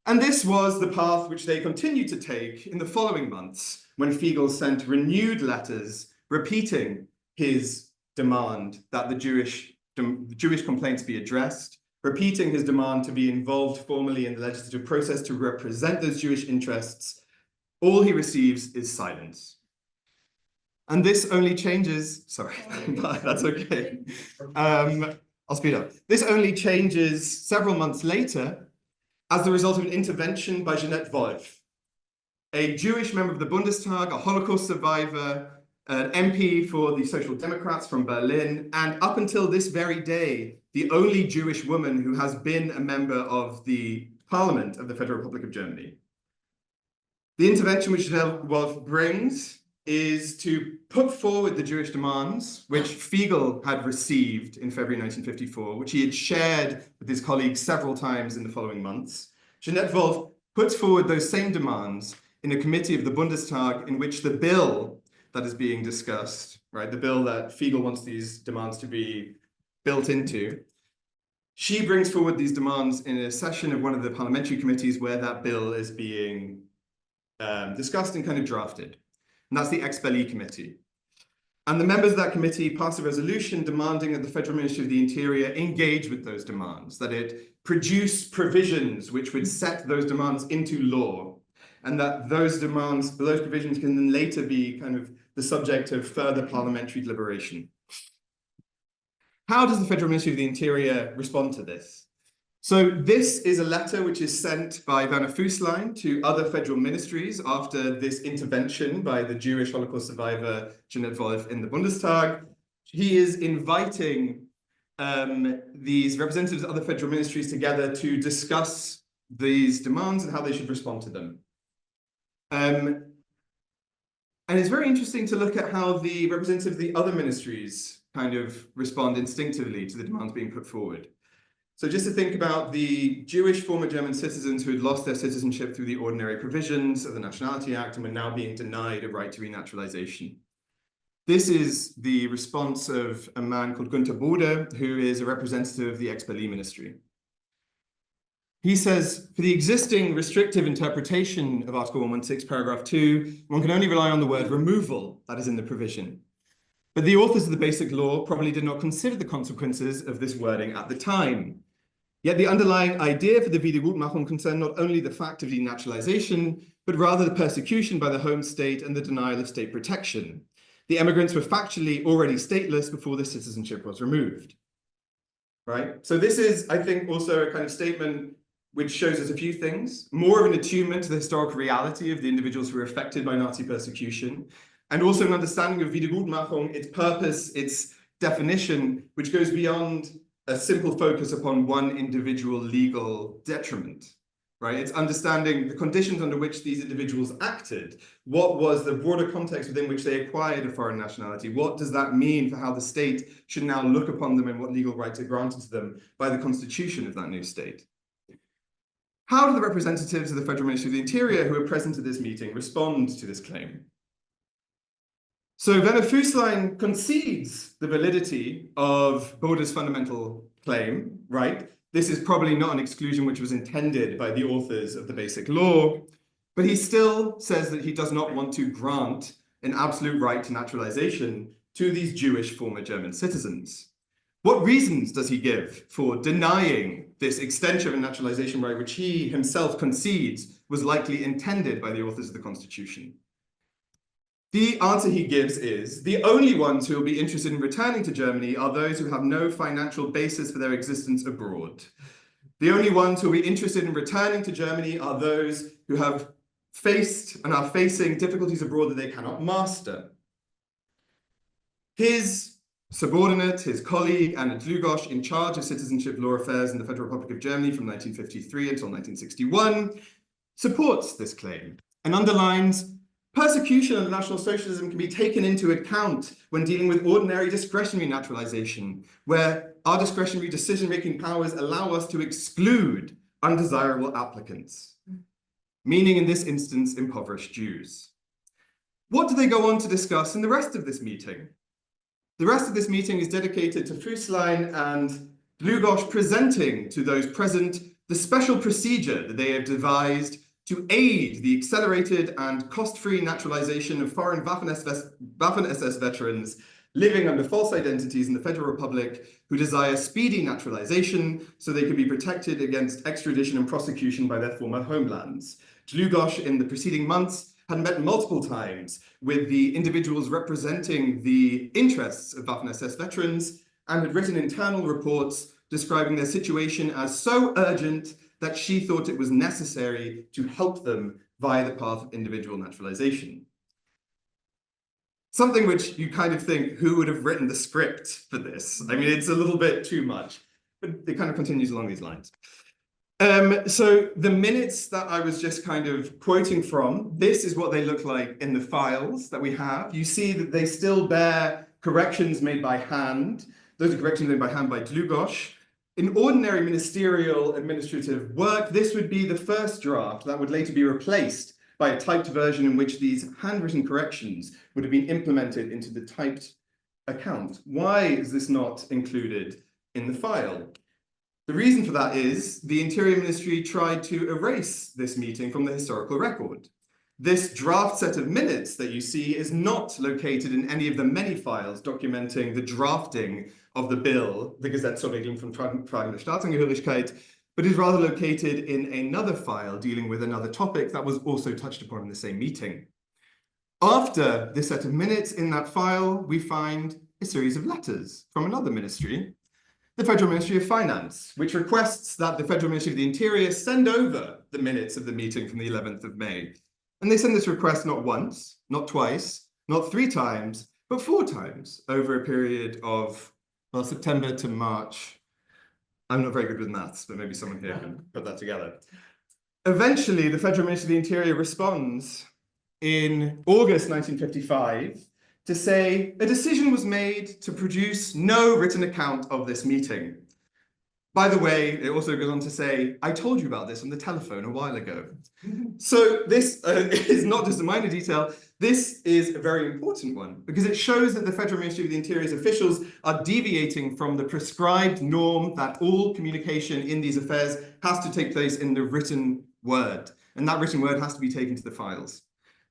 And this was the path which they continued to take in the following months, when Fiegel sent renewed letters repeating his demand that the Jewish complaints be addressed, repeating his demand to be involved formally in the legislative process to represent those Jewish interests. All he receives is silence. And this only changes, sorry, that's okay. I'll speed up. This only changes several months later as the result of an intervention by Jeanette Wolf, a Jewish member of the Bundestag, a Holocaust survivor, an MP for the Social Democrats from Berlin, and up until this very day, the only Jewish woman who has been a member of the Parliament of the Federal Republic of Germany. The intervention which Jeanette Wolf brings is to put forward the Jewish demands, which Fiegel had received in February 1954, which he had shared with his colleagues several times in the following months. Jeanette Wolf puts forward those same demands in a committee of the Bundestag in which the bill that is being discussed, right, the bill that Fiegel wants these demands to be built into, she brings forward these demands in a session of one of the parliamentary committees where that bill is being discussed and kind of drafted. And that's the Expellee Committee. And the members of that committee passed a resolution demanding that the Federal Ministry of the Interior engage with those demands, that it produce provisions which would set those demands into law, and that those provisions can then later be kind of the subject of further parliamentary deliberation. How does the Federal Ministry of the Interior respond to this? So this is a letter which is sent by Werner Füßlein to other federal ministries after this intervention by the Jewish Holocaust survivor Jeanette Wolf in the Bundestag. He is inviting these representatives of other federal ministries together to discuss these demands and how they should respond to them. And it's very interesting to look at how the representatives of the other ministries kind of respond instinctively to the demands being put forward. So just to think about the Jewish former German citizens who had lost their citizenship through the ordinary provisions of the Nationality Act and were now being denied a right to renaturalization. This is the response of a man called Günther Bode, who is a representative of the ex-Berlin ministry. He says, for the existing restrictive interpretation of Article 116, paragraph 2, one can only rely on the word removal that is in the provision. But the authors of the basic law probably did not consider the consequences of this wording at the time. Yet the underlying idea for the Wiedergutmachung concerned not only the fact of denaturalization, but rather the persecution by the home state and the denial of state protection. The emigrants were factually already stateless before the citizenship was removed. Right? So this is, I think, also a kind of statement which shows us a few things. More of an attunement to the historical reality of the individuals who were affected by Nazi persecution, and also an understanding of Wiedergutmachung, its purpose, its definition, which goes beyond a simple focus upon one individual legal detriment, right? It's understanding the conditions under which these individuals acted. What was the broader context within which they acquired a foreign nationality? What does that mean for how the state should now look upon them and what legal rights are granted to them by the constitution of that new state? How do the representatives of the Federal Ministry of the Interior who are present at this meeting respond to this claim? So Werner Füßlein concedes the validity of Bode's fundamental claim, right? This is probably not an exclusion which was intended by the authors of the basic law, but he still says that he does not want to grant an absolute right to naturalization to these Jewish former German citizens. What reasons does he give for denying this extension of a naturalization right, which he himself concedes was likely intended by the authors of the Constitution? The answer he gives is, the only ones who will be interested in returning to Germany are those who have no financial basis for their existence abroad. The only ones who will be interested in returning to Germany are those who have faced and are facing difficulties abroad that they cannot master. His subordinate, his colleague, Anna Dlugosch, in charge of citizenship law affairs in the Federal Republic of Germany from 1953 until 1961, supports this claim and underlines persecution under National Socialism can be taken into account when dealing with ordinary discretionary naturalization, where our discretionary decision-making powers allow us to exclude undesirable applicants, meaning in this instance, impoverished Jews. What do they go on to discuss in the rest of this meeting? The rest of this meeting is dedicated to Füßlein and Dlugosch presenting to those present the special procedure that they have devised to aid the accelerated and cost-free naturalization of foreign Waffen-SS veterans living under false identities in the Federal Republic who desire speedy naturalization so they can be protected against extradition and prosecution by their former homelands. Dlugosch, in the preceding months, had met multiple times with the individuals representing the interests of Waffen-SS veterans and had written internal reports describing their situation as so urgent that she thought it was necessary to help them via the path of individual naturalization. Something which you kind of think, who would have written the script for this? I mean, it's a little bit too much, but it kind of continues along these lines. So the minutes that I was just kind of quoting from, this is what they look like in the files that we have. You see that they still bear corrections made by hand. Those are corrections made by hand by Dlugosch. In ordinary ministerial administrative work, this would be the first draft that would later be replaced by a typed version in which these handwritten corrections would have been implemented into the typed account. Why is this not included in the file? The reason for that is the Interior Ministry tried to erase this meeting from the historical record. This draft set of minutes that you see is not located in any of the many files documenting the drafting of the bill, the Gesetz zur Regelung von Fragen der Staatsangehörigkeit, but is rather located in another file dealing with another topic that was also touched upon in the same meeting. After this set of minutes in that file, we find a series of letters from another ministry, the Federal Ministry of Finance, which requests that the Federal Ministry of the Interior send over the minutes of the meeting from the 11th of May. And they send this request not once, not twice, not 3 times, but 4 times over a period of, well, September to March. I'm not very good with maths, but maybe someone here can put that together. Eventually, the Federal Ministry of the Interior responds in August 1955 to say a decision was made to produce no written account of this meeting. By the way, it also goes on to say, I told you about this on the telephone a while ago. So this is not just a minor detail, this is a very important one because it shows that the Federal Ministry of the Interior's officials are deviating from the prescribed norm that all communication in these affairs has to take place in the written word. And that written word has to be taken to the files.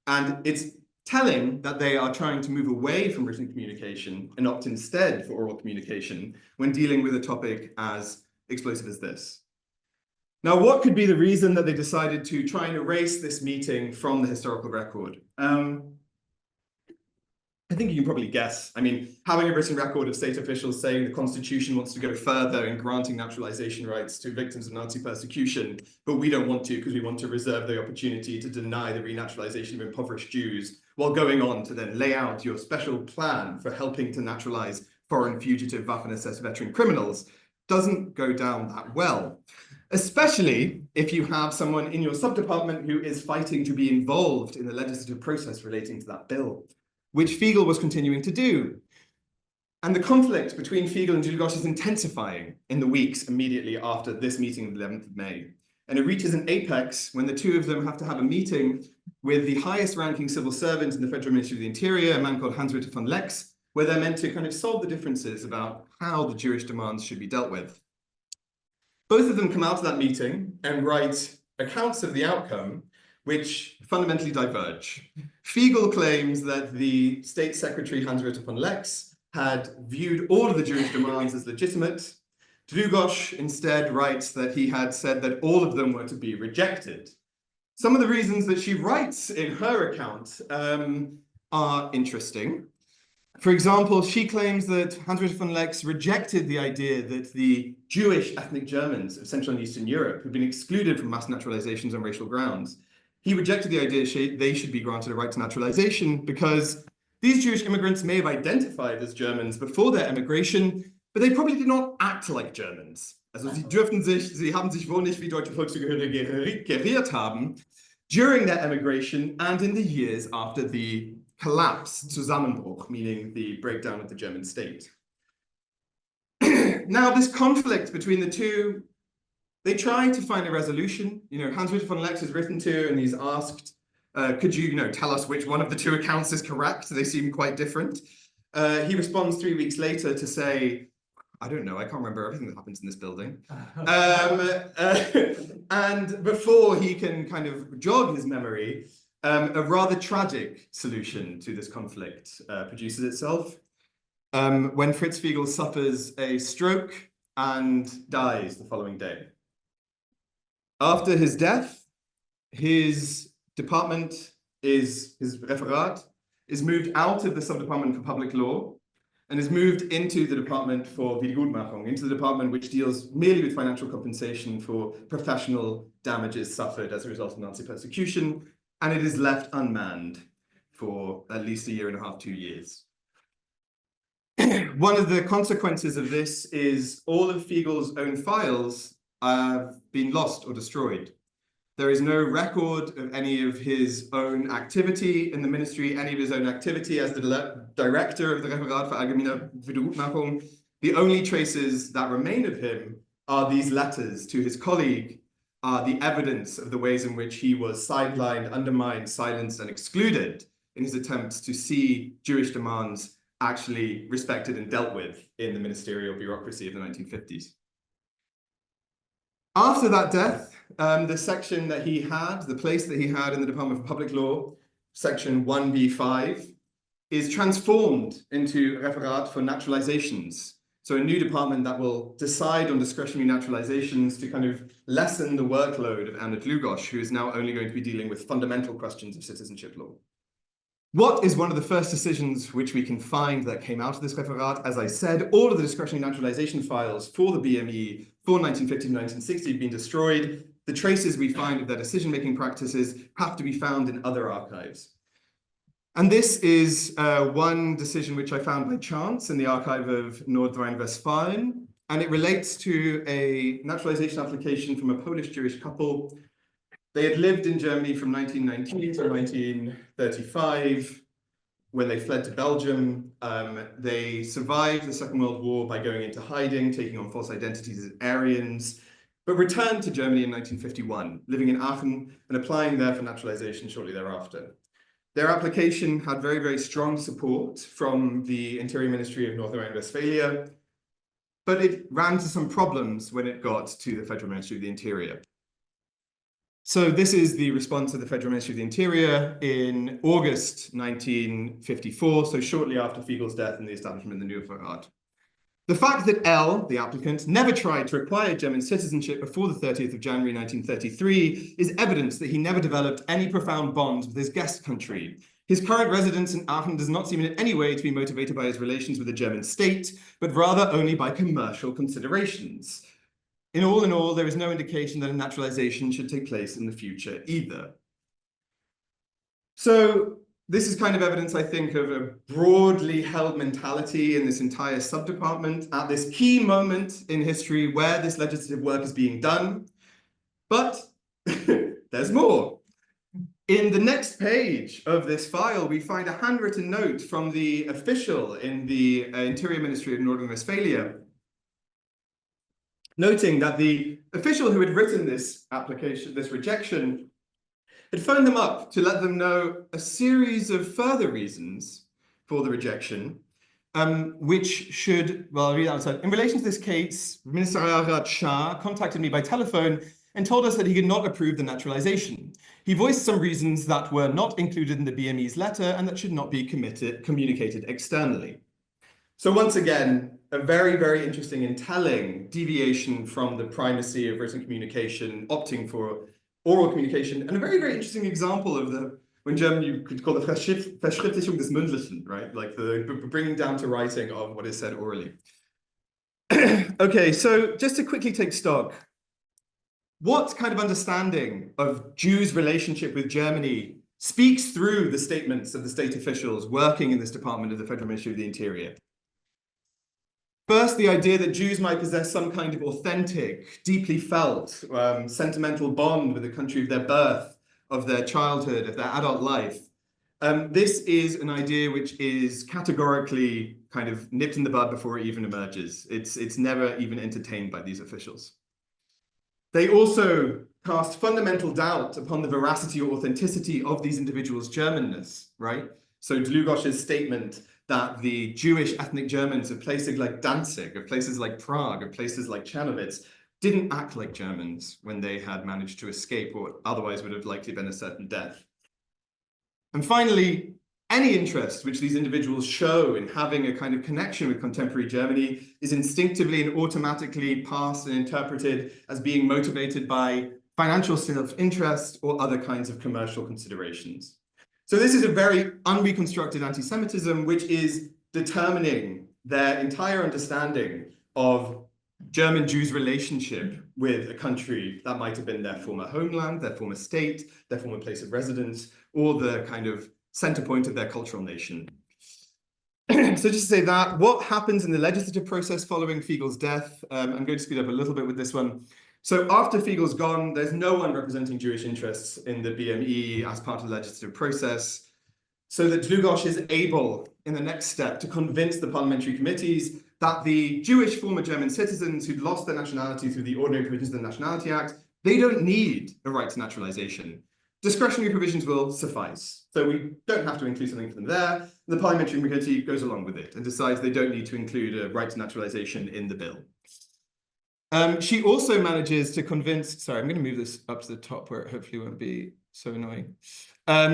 And it's telling that they are trying to move away from written communication and opt instead for oral communication when dealing with a topic as explosive as this. Now, what could be the reason that they decided to try and erase this meeting from the historical record? I think you can probably guess. I mean, having a written record of state officials saying the Constitution wants to go further in granting naturalization rights to victims of Nazi persecution, but we don't want to because we want to reserve the opportunity to deny the renaturalization of impoverished Jews, while going on to then lay out your special plan for helping to naturalize foreign fugitive Waffen-SS veteran criminals, doesn't go down that well. Especially if you have someone in your sub-department who is fighting to be involved in the legislative process relating to that bill, which Fiegel was continuing to do. And the conflict between Fiegel and Dlugosch is intensifying in the weeks immediately after this meeting of the 11th of May. And it reaches an apex when the two of them have to have a meeting with the highest ranking civil servant in the Federal Ministry of the Interior, a man called Hans-Ritter von Lex, where they're meant to kind of solve the differences about how the Jewish demands should be dealt with. Both of them come out of that meeting and write accounts of the outcome, which fundamentally diverge. Fiegel claims that the State Secretary Hans-Ritter von Lex had viewed all of the Jewish demands as legitimate. Dlugosch instead writes that he had said that all of them were to be rejected. Some of the reasons that she writes in her account are interesting. For example, she claims that Hans-Ritter von Lex rejected the idea that the Jewish ethnic Germans of Central and Eastern Europe had been excluded from mass naturalizations on racial grounds. He rejected the idea they should be granted a right to naturalization because these Jewish immigrants may have identified as Germans before their emigration, but they probably did not act like Germans. Also sie haben sich wohl nicht wie deutsche Volkszugehörige geriert haben during their emigration and in the years after the collapse, Zusammenbruch, meaning the breakdown of the German state. Now, this conflict between the two, they try to find a resolution. Hans-Ritter von Lex is written to and he's asked, could you, tell us which one of the two accounts is correct? They seem quite different. He responds 3 weeks later to say, I don't know, I can't remember everything that happens in this building. And before he can kind of jog his memory, a rather tragic solution to this conflict produces itself when Fritz Fiegel suffers a stroke and dies the following day. After his death, his department his Referat is moved out of the Subdepartment for Public Law and is moved into the Department for Wiedergutmachung, into the department which deals merely with financial compensation for professional damages suffered as a result of Nazi persecution, and it is left unmanned for at least 1.5 years, 2 years. One of the consequences of this is all of Fiegel's own files have been lost or destroyed. There is no record of any of his own activity in the ministry, any of his own activity as the director of the Referat für allgemeine Wiedergutmachung. The only traces that remain of him are these letters to his colleague, the evidence of the ways in which he was sidelined, undermined, silenced, and excluded in his attempts to see Jewish demands actually respected and dealt with in the ministerial bureaucracy of the 1950s. After that death, the section that he had, the place that he had in the Department of Public Law, section 1B5, is transformed into Referat for Naturalizations. So a new department that will decide on discretionary naturalizations to kind of lessen the workload of Anna Dlugosch, who is now only going to be dealing with fundamental questions of citizenship law. What is one of the first decisions which we can find that came out of this referat? As I said, all of the discretionary naturalization files for the BME for 1950 to 1960 have been destroyed. The traces we find of their decision-making practices have to be found in other archives. And this is one decision which I found by chance in the archive of Nordrhein-Westfalen, and it relates to a naturalization application from a Polish Jewish couple. They had lived in Germany from 1919 to 1935. When they fled to Belgium, they survived the Second World War by going into hiding, taking on false identities as Aryans, but returned to Germany in 1951, living in Aachen and applying there for naturalization shortly thereafter. Their application had very, very strong support from the Interior Ministry of North Rhine-Westphalia, but it ran into some problems when it got to the Federal Ministry of the Interior. So this is the response of the Federal Ministry of the Interior in August 1954, so shortly after Fiegel's death and the establishment of the new Referat. The fact that L, the applicant, never tried to acquire German citizenship before the 30th of January 1933 is evidence that he never developed any profound bonds with his guest country. His current residence in Aachen does not seem in any way to be motivated by his relations with the German state, but rather only by commercial considerations. In all, there is no indication that a naturalization should take place in the future either. So this is kind of evidence, I think, of a broadly held mentality in this entire subdepartment at this key moment in history where this legislative work is being done. But there's more. In the next page of this file, we find a handwritten note from the official in the Interior Ministry of Northern Westphalia, noting that the official who had written this application, this rejection, had phoned them up to let them know a series of further reasons for the rejection, which should, well, I'll read outside. In relation to this case, Ministerial Shah contacted me by telephone and told us that he could not approve the naturalization. He voiced some reasons that were not included in the BME's letter and that should not be communicated externally. So once again, a very, very interesting and telling deviation from the primacy of written communication, opting for oral communication, and a very, very interesting example of the, when German you could call it Verschriftlichung des Mündlichen, right? Like the bringing down to writing of what is said orally. Okay, so just to quickly take stock, what kind of understanding of Jews' relationship with Germany speaks through the statements of the state officials working in this department of the Federal Ministry of the Interior? First, the idea that Jews might possess some kind of authentic, deeply felt, sentimental bond with the country of their birth, of their childhood, of their adult life. This is an idea which is categorically kind of nipped in the bud before it even emerges. It's never even entertained by these officials. They also cast fundamental doubt upon the veracity or authenticity of these individuals' Germanness, right? So Dlugosch's statement that the Jewish ethnic Germans of places like Danzig, of places like Prague, of places like Chernowitz, didn't act like Germans when they had managed to escape what otherwise would have likely been a certain death. And finally, any interest which these individuals show in having a kind of connection with contemporary Germany is instinctively and automatically passed and interpreted as being motivated by financial self-interest or other kinds of commercial considerations. So this is a very unreconstructed anti-Semitism, which is determining their entire understanding of German Jews' relationship with a country that might have been their former homeland, their former state, their former place of residence, or the kind of center point of their cultural nation. So just to say that, what happens in the legislative process following Fiegel's death? I'm going to speed up a little bit with this one. So after Fiegel's gone, there's no one representing Jewish interests in the BME as part of the legislative process, so that Dlugosch is able, in the next step, to convince the parliamentary committees that the Jewish former German citizens who'd lost their nationality through the ordinary provisions of the Nationality Act, they don't need a right to naturalization. Discretionary provisions will suffice. So we don't have to include something for them there. The parliamentary committee goes along with it and decides they don't need to include a right to naturalization in the bill. She also manages to convince, sorry, I'm going to move this up to the top where it hopefully won't be so annoying.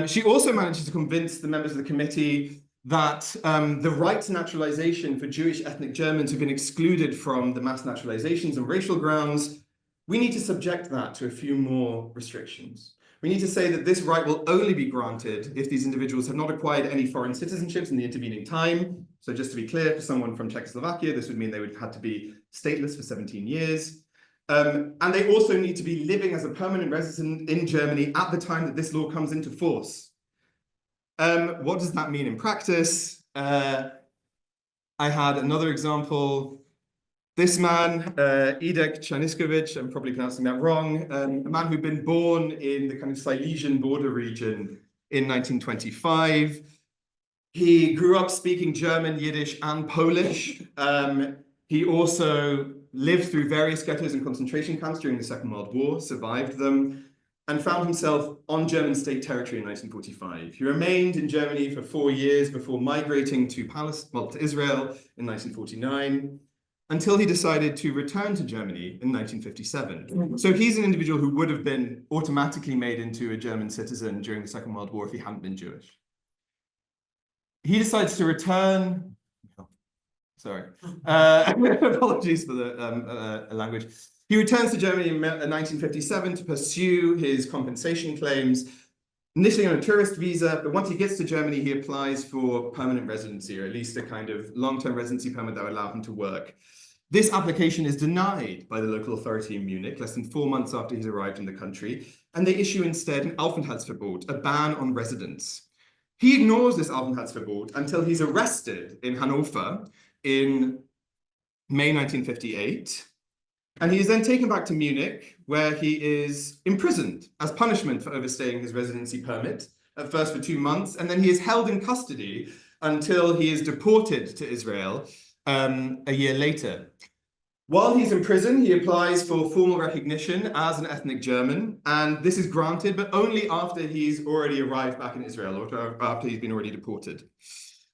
She also manages to convince the members of the committee that the right to naturalization for Jewish ethnic Germans who've been excluded from the mass naturalizations on racial grounds, we need to subject that to a few more restrictions. We need to say that this right will only be granted if these individuals have not acquired any foreign citizenships in the intervening time. So just to be clear, for someone from Czechoslovakia, this would mean they would have to be stateless for 17 years. And they also need to be living as a permanent resident in Germany at the time that this law comes into force. What does that mean in practice? I had another example. This man, Edek Czarniskowicz, I'm probably pronouncing that wrong, a man who'd been born in the kind of Silesian border region in 1925. He grew up speaking German, Yiddish, and Polish. He also lived through various ghettos and concentration camps during the Second World War, survived them, and found himself on German state territory in 1945. He remained in Germany for 4 years before migrating to Israel in 1949, until he decided to return to Germany in 1957. So he's an individual who would have been automatically made into a German citizen during the Second World War if he hadn't been Jewish. He decides to return. Sorry. Apologies for the language. He returns to Germany in 1957 to pursue his compensation claims, initially on a tourist visa, but once he gets to Germany, he applies for permanent residency, or at least a kind of long-term residency permit that would allow him to work. This application is denied by the local authority in Munich less than 4 months after he's arrived in the country, and they issue instead an Aufenthaltsverbot, a ban on residence. He ignores this Aufenthaltsverbot until he's arrested in Hanover in May 1958, and he is then taken back to Munich, where he is imprisoned as punishment for overstaying his residency permit, at first for 2 months, and then he is held in custody until he is deported to Israel a year later. While he's in prison, he applies for formal recognition as an ethnic German, and this is granted, but only after he's already arrived back in Israel, or after he's been already deported.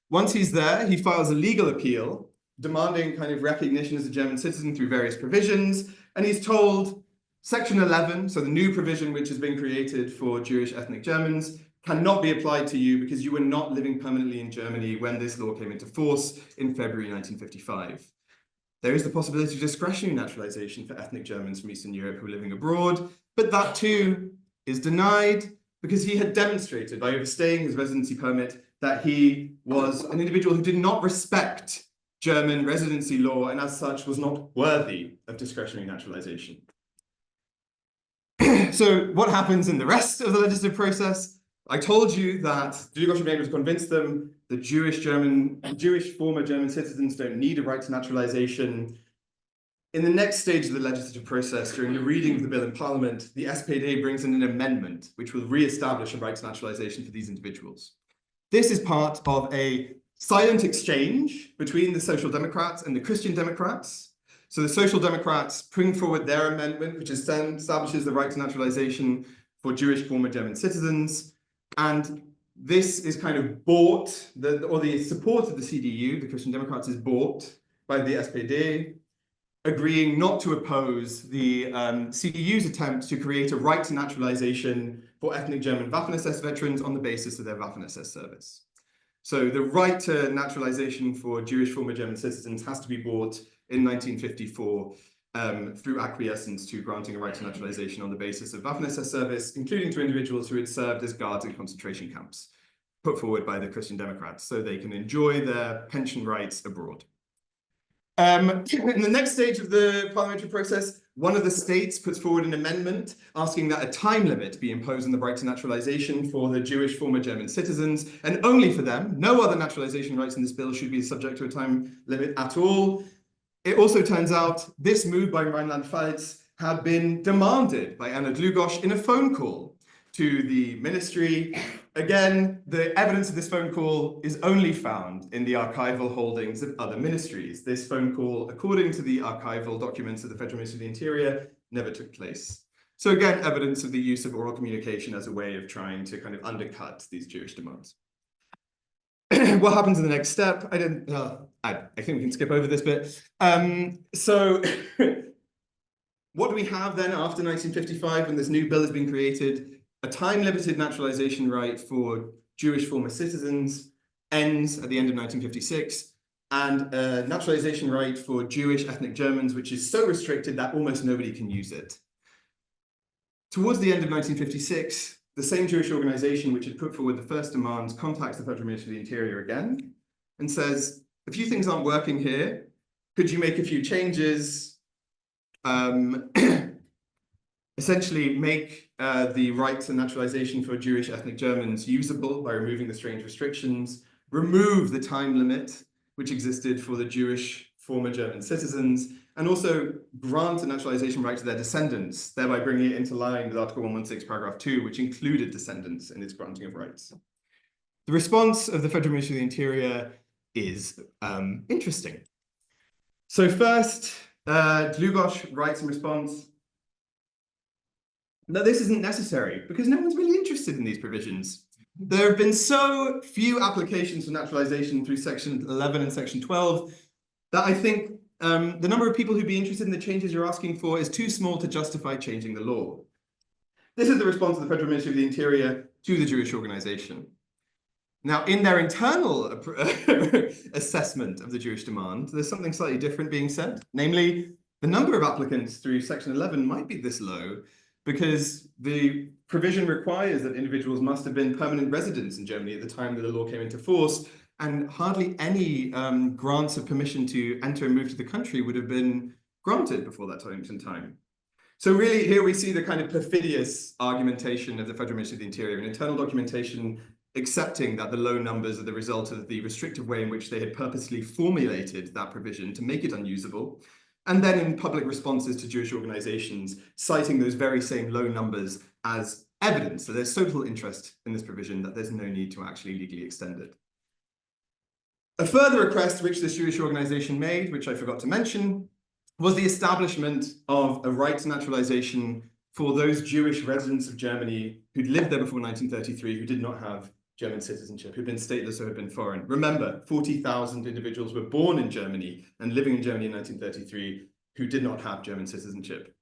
Once he's there, he files a legal appeal, demanding kind of recognition as a German citizen through various provisions, and he's told Section 11, so the new provision which has been created for Jewish ethnic Germans, cannot be applied to you because you were not living permanently in Germany when this law came into force in February 1955. There is the possibility of discretionary naturalization for ethnic Germans from Eastern Europe who are living abroad, but that too is denied because he had demonstrated by overstaying his residency permit that he was an individual who did not respect German residency law and as such was not worthy of discretionary naturalization. So what happens in the rest of the legislative process? I told you that Dlugosch was convince them that Jewish former German citizens don't need a right to naturalization. In the next stage of the legislative process, during the reading of the bill in Parliament, the SPD brings in an amendment which will re-establish a right to naturalization for these individuals. This is part of a silent exchange between the Social Democrats and the Christian Democrats. So the Social Democrats bring forward their amendment, which establishes the right to naturalization for Jewish former German citizens. And this is kind of bought, the support of the CDU, the Christian Democrats, is bought by the SPD, agreeing not to oppose the CDU's attempt to create a right to naturalization for ethnic German Waffen-SS veterans on the basis of their Waffen-SS service. So the right to naturalization for Jewish former German citizens has to be bought in 1954 through acquiescence to granting a right to naturalization on the basis of Waffen-SS service, including to individuals who had served as guards in concentration camps, put forward by the Christian Democrats, so they can enjoy their pension rights abroad. In the next stage of the parliamentary process, one of the states puts forward an amendment asking that a time limit be imposed on the right to naturalization for the Jewish former German citizens, and only for them. No other naturalization rights in this bill should be subject to a time limit at all. It also turns out this move by Rhineland-Pfalz had been demanded by Anna Dlugosch in a phone call to the ministry. Again, the evidence of this phone call is only found in the archival holdings of other ministries. This phone call, according to the archival documents of the Federal Ministry of the Interior, never took place. So again, evidence of the use of oral communication as a way of trying to kind of undercut these Jewish demands. What happens in the next step? I think we can skip over this bit. So What do we have then after 1955 when this new bill has been created? A time-limited naturalization right for Jewish former citizens ends at the end of 1956, and a naturalization right for Jewish ethnic Germans, which is so restricted that almost nobody can use it. Towards the end of 1956, the same Jewish organization which had put forward the first demands contacts the Federal Ministry of the Interior again and says, a few things aren't working here. Could you make a few changes? Essentially make the right to naturalization for Jewish ethnic Germans usable by removing the strange restrictions, remove the time limit which existed for the Jewish former German citizens, and also grant a naturalization right to their descendants, thereby bringing it into line with Article 116, paragraph 2, which included descendants in its granting of rights. The response of the Federal Ministry of the Interior is interesting. So first, Dlugosch writes in response, no, this isn't necessary because no one's really interested in these provisions. There have been so few applications for naturalization through Section 11 and Section 12 that I think the number of people who'd be interested in the changes you're asking for is too small to justify changing the law. This is the response of the Federal Ministry of the Interior to the Jewish organization. Now, in their internal assessment of the Jewish demand, there's something slightly different being said. Namely, the number of applicants through Section 11 might be this low because the provision requires that individuals must have been permanent residents in Germany at the time that the law came into force, and hardly any grants of permission to enter and move to the country would have been granted before that time. So really, here we see the kind of perfidious argumentation of the Federal Ministry of the Interior, an internal documentation accepting that the low numbers are the result of the restrictive way in which they had purposely formulated that provision to make it unusable, and then in public responses to Jewish organizations, citing those very same low numbers as evidence that there's so little interest in this provision that there's no need to actually legally extend it. A further request which this Jewish organization made, which I forgot to mention, was the establishment of a right to naturalization for those Jewish residents of Germany who'd lived there before 1933, who did not have German citizenship, who'd been stateless or had been foreign. Remember, 40,000 individuals were born in Germany and living in Germany in 1933 who did not have German citizenship.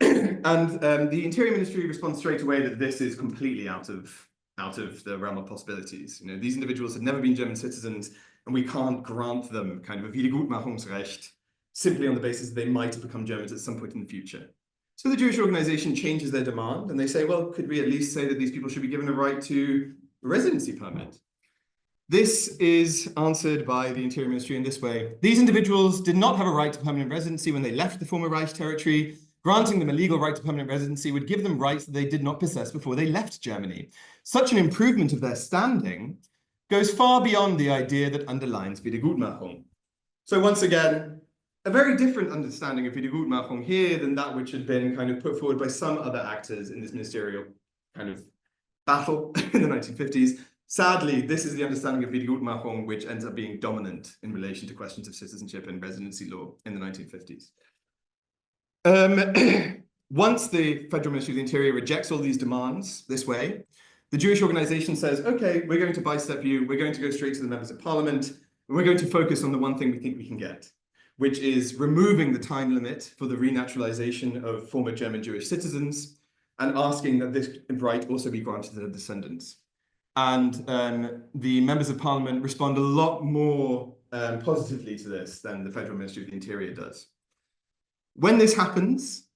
And the Interior Ministry responds straight away that this is completely out of the realm of possibilities. You know, these individuals had never been German citizens, and we can't grant them kind of a Wiedergutmachungsrecht simply on the basis that they might have become Germans at some point in the future. So the Jewish organization changes their demand, and they say, well, could we at least say that these people should be given a right to a residency permit? This is answered by the Interior Ministry in this way. These individuals did not have a right to permanent residency when they left the former Reich territory. Granting them a legal right to permanent residency would give them rights that they did not possess before they left Germany. Such an improvement of their standing goes far beyond the idea that underlines Wiedergutmachung. So once again, a very different understanding of Wiedergutmachung here than that which had been kind of put forward by some other actors in this ministerial kind of battle in the 1950s. Sadly, this is the understanding of Wiedergutmachung which ends up being dominant in relation to questions of citizenship and residency law in the 1950s. Once the Federal Ministry of the Interior rejects all these demands this way, the Jewish organization says, okay, we're going to bystep you, we're going to go straight to the members of parliament, and we're going to focus on the one thing we think we can get, which is removing the time limit for the renaturalization of former German Jewish citizens and asking that this right also be granted to their descendants. And the members of parliament respond a lot more positively to this than the Federal Ministry of the Interior does. When this happens,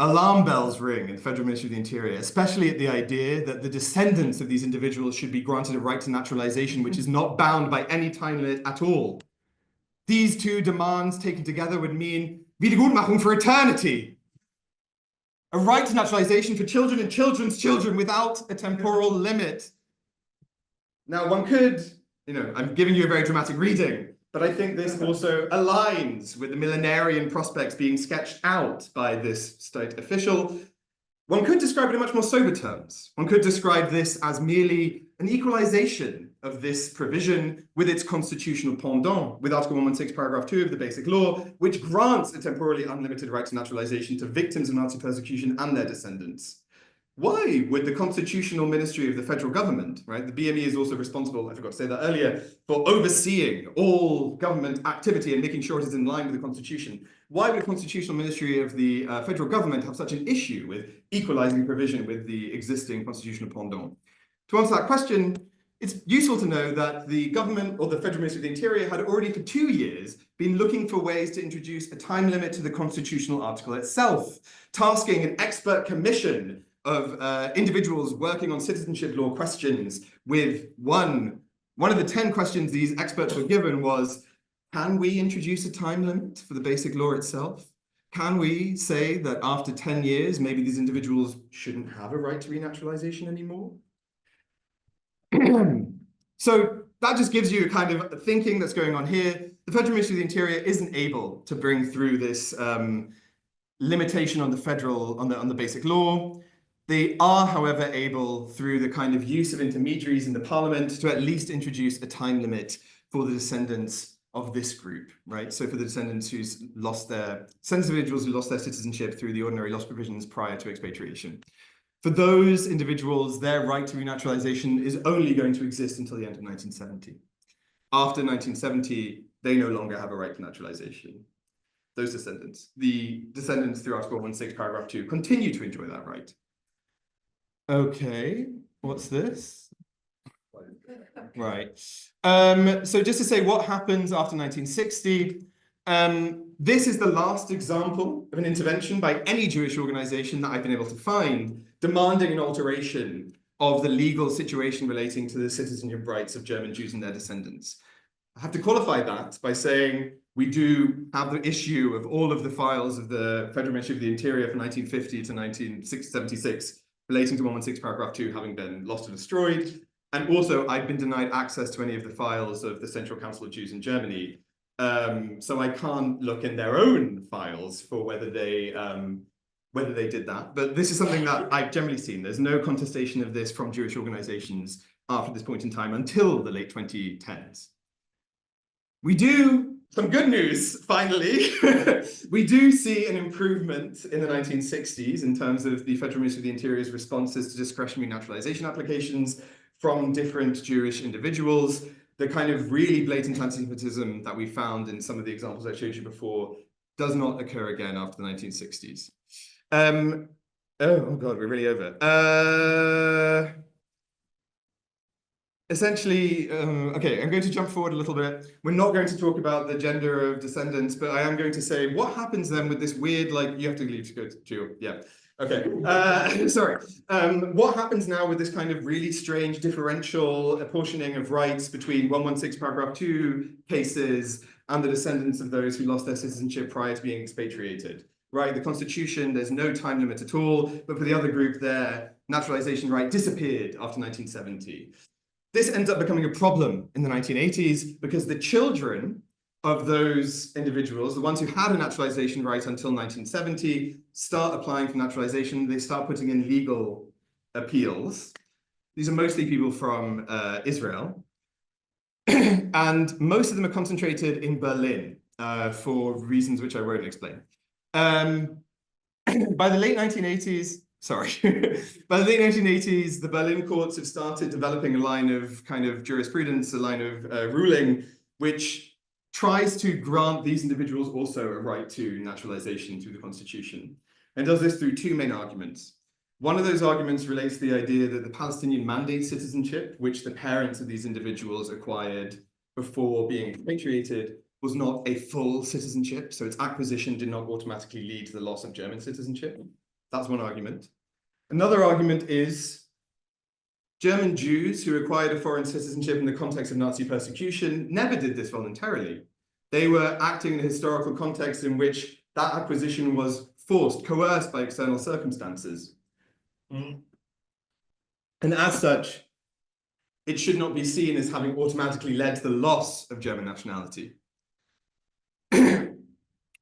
alarm bells ring in the Federal Ministry of the Interior, especially at the idea that the descendants of these individuals should be granted a right to naturalization, which is not bound by any time limit at all. These two demands taken together would mean Wiedergutmachung for eternity. A right to naturalization for children and children's children without a temporal limit. Now, one could, I'm giving you a very dramatic reading, but I think this also aligns with the millenarian prospects being sketched out by this state official. One could describe it in much more sober terms. One could describe this as merely an equalization of this provision with its constitutional pendant, with Article 116, paragraph 2 of the Basic Law, which grants a temporally unlimited right to naturalization to victims of Nazi persecution and their descendants. why would the constitutional ministry of the federal government, right? The BME is also responsible, I forgot to say that earlier, for overseeing all government activity and making sure it is in line with the constitution. Why would the constitutional ministry of the federal government have such an issue with equalizing provision with the existing constitutional pendant? To answer that question, it's useful to know that the government or the Federal Ministry of the Interior had already for 2 years been looking for ways to introduce a time limit to the constitutional article itself, tasking an expert commission of individuals working on citizenship law questions with one of the 10 questions these experts were given was, can we introduce a time limit for the basic law itself? Can we say that after 10 years, maybe these individuals shouldn't have a right to renaturalization anymore? So that just gives you a kind of thinking that's going on here. The Federal Ministry of the Interior isn't able to bring through this limitation on the federal, on the basic law. They are, however, able, through the kind of use of intermediaries in the parliament, to at least introduce a time limit for the descendants of this group, right? So for the descendants who's lost their, individuals who lost their citizenship through the ordinary loss provisions prior to expatriation. For those individuals, their right to renaturalization is only going to exist until the end of 1970. After 1970, they no longer have a right to naturalization. Those descendants, the descendants through Article 16, paragraph 2, continue to enjoy that right. Okay, what's this? Right. So just to say what happens after 1960, this is the last example of an intervention by any Jewish organization that I've been able to find demanding an alteration of the legal situation relating to the citizenship rights of German Jews and their descendants. I have to qualify that by saying we do have the issue of all of the files of the Federal Ministry of the Interior from 1950 to 1976 relating to 116 paragraph 2 having been lost or destroyed. And also I've been denied access to any of the files of the Central Council of Jews in Germany. So I can't look in their own files for whether they did that. But this is something that I've generally seen. There's no contestation of this from Jewish organizations after this point in time until the late 2010s. We do, some good news, finally. We do see an improvement in the 1960s in terms of the Federal Ministry of the Interior's responses to discretionary naturalization applications from different Jewish individuals. The kind of really blatant anti-Semitism that we found in some of the examples I showed you before does not occur again after the 1960s. Oh God, we're really over. Essentially, okay, I'm going to jump forward a little bit. We're not going to talk about the gender of descendants, but I am going to say what happens then with this weird, like, you have to leave to go to Jew. Yeah. Okay, sorry. What happens now with this kind of really strange differential apportioning of rights between 116 paragraph 2 cases and the descendants of those who lost their citizenship prior to being expatriated? Right, the Constitution, there's no time limit at all, but for the other group, their naturalization right disappeared after 1970. This ends up becoming a problem in the 1980s because the children of those individuals, the ones who had a naturalization right until 1970, start applying for naturalization. They start putting in legal appeals. These are mostly people from Israel. And most of them are concentrated in Berlin for reasons which I won't explain. By the late 1980s, by the late 1980s, the Berlin courts have started developing a line of kind of jurisprudence, a line of ruling, which tries to grant these individuals also a right to naturalization through the Constitution, and does this through two main arguments. One of those arguments relates to the idea that the Palestinian mandate citizenship, which the parents of these individuals acquired before being expatriated, was not a full citizenship, so its acquisition did not automatically lead to the loss of German citizenship. That's one argument. Another argument is German Jews who acquired a foreign citizenship in the context of Nazi persecution never did this voluntarily. They were acting in a historical context in which that acquisition was forced, coerced by external circumstances. And as such, it should not be seen as having automatically led to the loss of German nationality.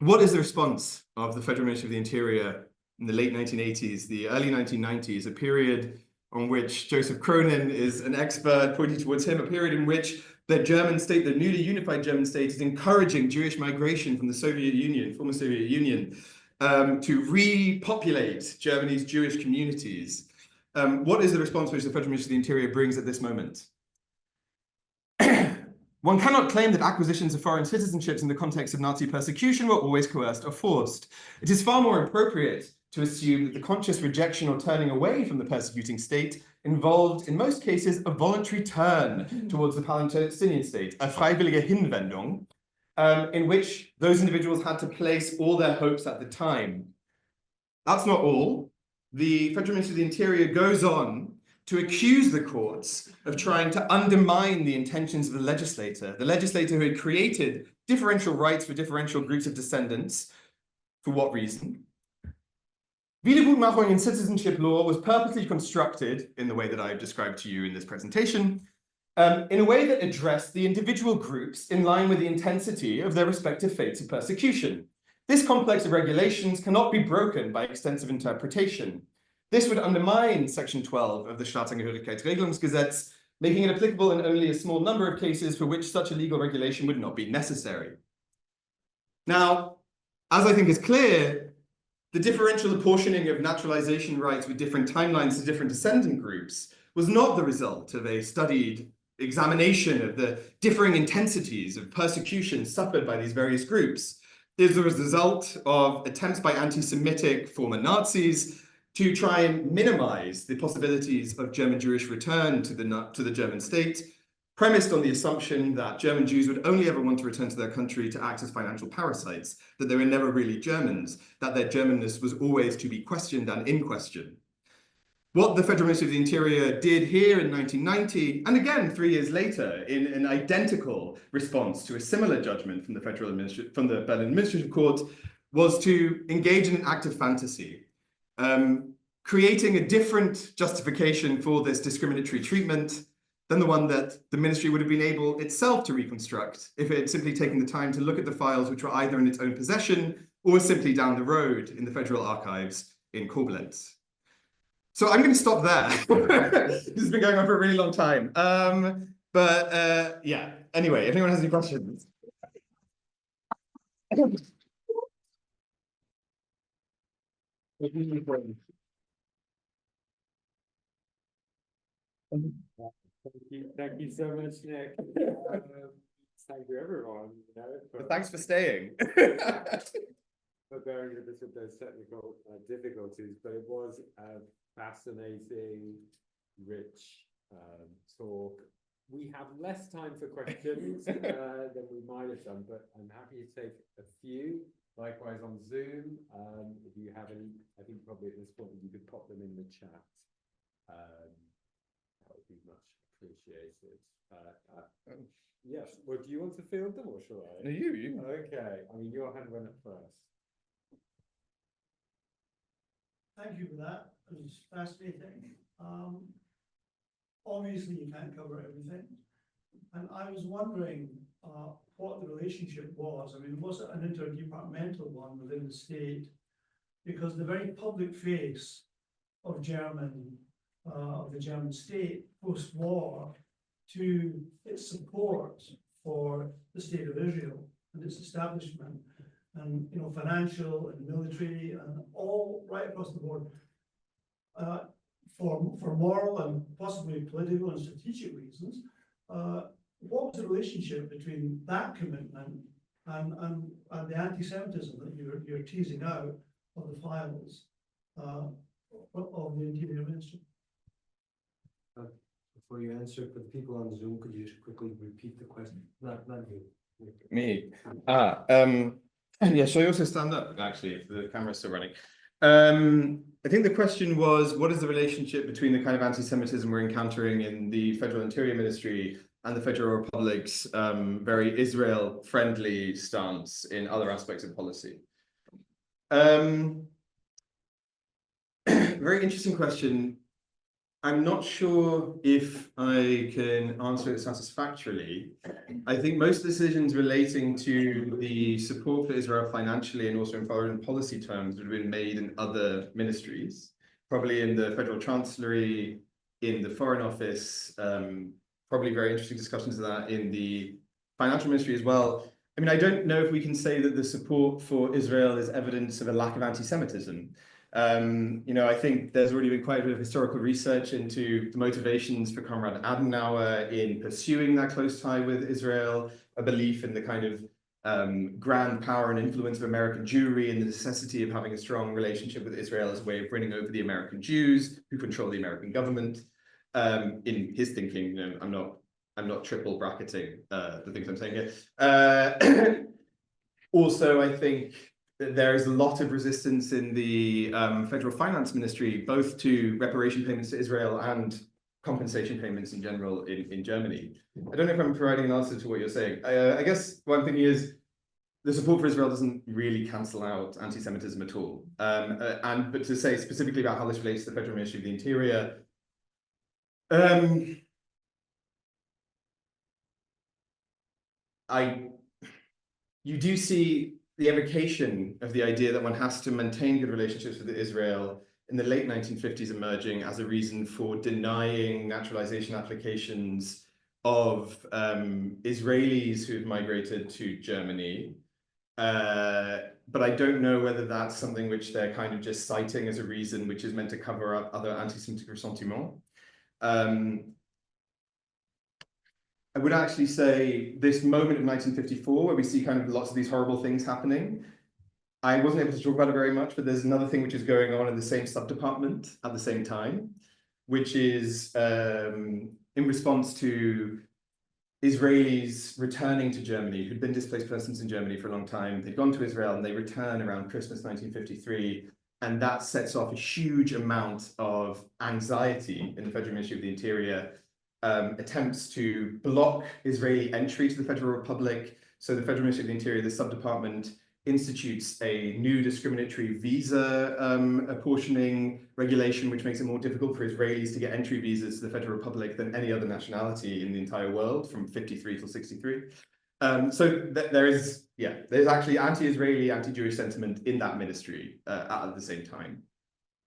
What is the response of the Federal Ministry of the Interior in the late 1980s, the early 1990s, a period on which Joseph Cronin is an expert pointing towards him, a period in which the German state, the newly unified German state, is encouraging Jewish migration from the Soviet Union, former Soviet Union, to repopulate Germany's Jewish communities. What is the response which the Federal Ministry of the Interior brings at this moment? One cannot claim that acquisitions of foreign citizenships in the context of Nazi persecution were always coerced or forced. It is far more appropriate to assume that the conscious rejection or turning away from the persecuting state involved, in most cases, a voluntary turn towards the Palestinian state, a freiwillige Hinwendung, in which those individuals had to place all their hopes at the time. That's not all. The Federal Ministry of the Interior goes on to accuse the courts of trying to undermine the intentions of the legislator who had created differential rights for differential groups of descendants. For what reason? Wiedergutmachung in citizenship law was purposely constructed in the way that I've described to you in this presentation, in a way that addressed the individual groups in line with the intensity of their respective fates of persecution. This complex of regulations cannot be broken by extensive interpretation. This would undermine Section 12 of the Staatsangehörigkeitsregelungsgesetz, making it applicable in only a small number of cases for which such a legal regulation would not be necessary. Now, as I think is clear, the differential apportioning of naturalization rights with different timelines to different descendant groups was not the result of a studied examination of the differing intensities of persecution suffered by these various groups. This was the result of attempts by anti-Semitic former Nazis to try and minimize the possibilities of German Jewish return to the German state, premised on the assumption that German Jews would only ever want to return to their country to act as financial parasites, that they were never really Germans, that their Germanness was always to be questioned and in question. What the Federal Ministry of the Interior did here in 1990, and again 3 years later, in an identical response to a similar judgment from the Berlin Administrative Court, was to engage in an act of fantasy, creating a different justification for this discriminatory treatment than the one that the ministry would have been able itself to reconstruct if it had simply taken the time to look at the files which were either in its own possession or simply down the road in the Federal Archives in Koblenz. So I'm going to stop there. This has been going on for a really long time. Yeah, anyway, if anyone has any questions. Thank you so much, Nick. Thank you, everyone. Thanks for staying. For bearing with us with those technical difficulties, but it was a fascinating, rich talk. We have less time for questions than we might have done, but I'm happy to take a few. Likewise on Zoom, if you have any, I think probably at this point you could pop them in the chat. That would be much appreciated. Yes, well, do you want to field them or shall I? No, you. Okay, I mean, your hand went up first. Thank you for that. It was fascinating. Obviously, you can't cover everything. And I was wondering what the relationship was. I mean, was it an interdepartmental one within the state? Because the very public face of the German state post-war to its support for the state of Israel and its establishment, and financial and military and all right across the board, for moral and possibly political and strategic reasons. What was the relationship between that commitment and the anti-Semitism that you're teasing out of the files of the Interior Ministry? Before you answer, for the people on Zoom, could you just quickly repeat the question? Not you. Me. Yeah, shall I also stand up, actually, if the camera's still running? I think the question was, what is the relationship between the kind of anti-Semitism we're encountering in the Federal Interior Ministry and the Federal Republic's very Israel-friendly stance in other aspects of policy? Very interesting question. I'm not sure if I can answer it satisfactorily. I think most decisions relating to the support for Israel financially and also in foreign policy terms would have been made in other ministries, probably in the Federal Chancellery, in the Foreign Office, probably very interesting discussions of that in the Financial Ministry as well. I mean, I don't know if we can say that the support for Israel is evidence of a lack of anti-Semitism. I think there's already been quite a bit of historical research into the motivations for Konrad Adenauer in pursuing that close tie with Israel, a belief in the kind of grand power and influence of American Jewry and the necessity of having a strong relationship with Israel as a way of winning over the American Jews who control the American government. In his thinking, I'm not triple bracketing the things I'm saying here. Also, I think that there is a lot of resistance in the federal finance ministry, both to reparation payments to Israel and compensation payments in general in Germany. I don't know if I'm providing an answer to what you're saying. I guess one thing is the support for Israel doesn't really cancel out anti-Semitism at all. But to say specifically about how this relates to the Federal Ministry of the Interior, you do see the evocation of the idea that one has to maintain good relationships with Israel in the late 1950s emerging as a reason for denying naturalization applications of Israelis who've migrated to Germany. But I don't know whether that's something which they're kind of just citing as a reason which is meant to cover up other anti-Semitic ressentiments. I would actually say this moment of 1954, where we see kind of lots of these horrible things happening, I wasn't able to talk about it very much, but there's another thing which is going on in the same subdepartment at the same time, which is in response to Israelis returning to Germany, who'd been displaced persons in Germany for a long time. They'd gone to Israel and they return around Christmas 1953. And that sets off a huge amount of anxiety in the Federal Ministry of the Interior, attempts to block Israeli entry to the Federal Republic. So the Federal Ministry of the Interior, the subdepartment, institutes a new discriminatory visa apportioning regulation, which makes it more difficult for Israelis to get entry visas to the Federal Republic than any other nationality in the entire world from 53 till 63. There's actually anti-Israeli, anti-Jewish sentiment in that ministry at the same time.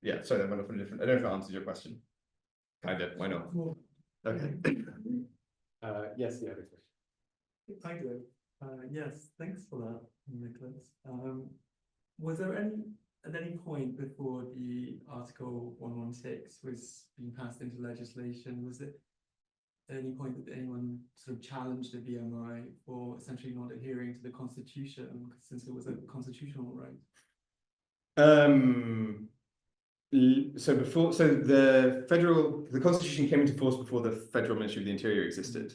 Yeah, sorry, that went off on a different. I don't know if that answers your question. Kind of, why not? Okay. Yes, you had a question. Thank you. Yes, thanks for that, Nicholas. Was there at any point before the Article 116 was being passed into legislation, was it at any point that anyone sort of challenged the BMI for essentially not adhering to the Constitution, since it was a constitutional right? So the Constitution came into force before the Federal Ministry of the Interior existed.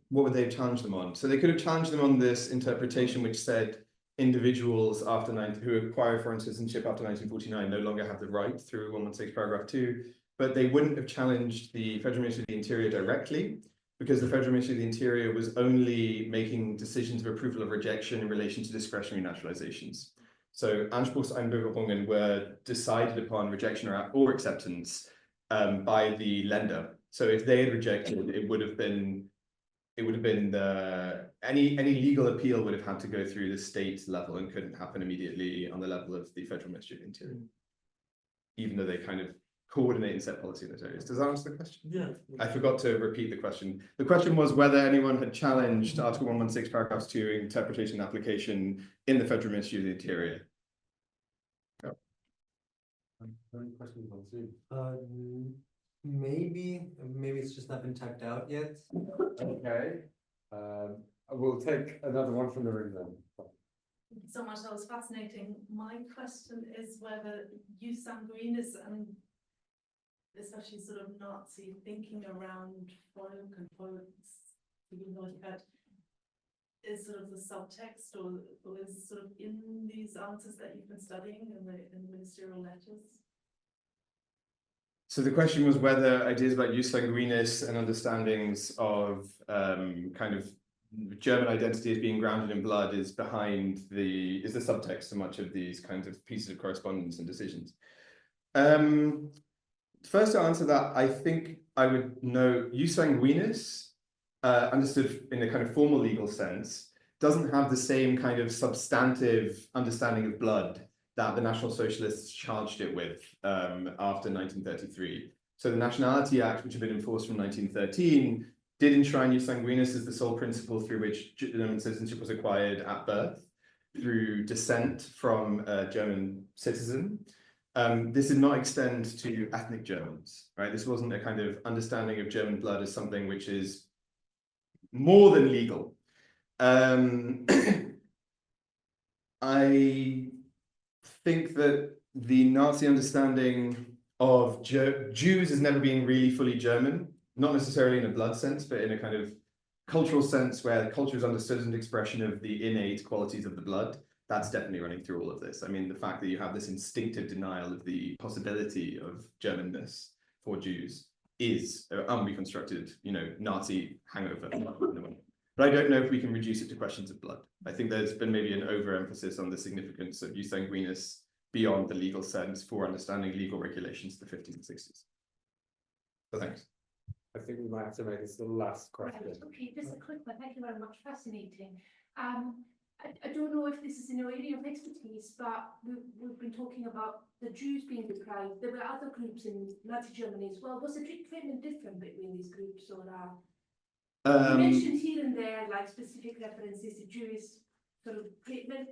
What would they have challenged them on? So they could have challenged them on this interpretation which said individuals who acquire foreign citizenship after 1949 no longer have the right through 116 paragraph 2, but they wouldn't have challenged the Federal Ministry of the Interior directly, because the Federal Ministry of the Interior was only making decisions of approval of rejection in relation to discretionary naturalizations. So Anspruchseinbürgerungen were decided upon rejection or acceptance by the lender. So if they had rejected, it would have been any legal appeal would have had to go through the state level and couldn't happen immediately on the level of the Federal Ministry of the Interior, even though they kind of coordinate and set policy in those areas. Does that answer the question? Yeah. I forgot to repeat the question. The question was whether anyone had challenged Article 116 paragraphs 2 interpretation and application in the Federal Ministry of the Interior. Any questions on Zoom? Maybe it's just not been typed out yet. Okay. We'll take another one from the room then. Thank you so much. That was fascinating. My question is whether jus sanguinis and especially sort of Nazi thinking around Volk and Volksgehörigkeit is sort of the subtext or is sort of in these answers that you've been studying in the ministerial letters? So the question was whether ideas about jus sanguinis and understandings of kind of German identity as being grounded in blood is the subtext to much of these kinds of pieces of correspondence and decisions. First to answer that, I think I would know jus sanguinis, understood in a kind of formal legal sense, doesn't have the same kind of substantive understanding of blood that the National Socialists charged it with after 1933. So the Nationality Act, which had been enforced from 1913, did enshrine jus sanguinis as the sole principle through which German citizenship was acquired at birth. through descent from a German citizen. This did not extend to ethnic Germans, right? This wasn't a kind of understanding of German blood as something which is more than legal. I think that the Nazi understanding of Jews as never being really fully German, not necessarily in a blood sense, but in a kind of cultural sense where culture is understood as an expression of the innate qualities of the blood, that's definitely running through all of this. I mean, the fact that you have this instinctive denial of the possibility of Germanness for Jews is an unreconstructed, Nazi hangover. But I don't know if we can reduce it to questions of blood. I think there's been maybe an overemphasis on the significance of jus sanguinis beyond the legal sense for understanding legal regulations in the 50s and 60s. So thanks. I think we might have to make this the last question. Right, okay, just a quick one. Thank you very much. Fascinating. I don't know if this is in your area of expertise, but we've been talking about the Jews being deprived. There were other groups in Nazi Germany as well. Was the treatment different between these groups, or you mentioned here and there like specific references to Jewish sort of treatment?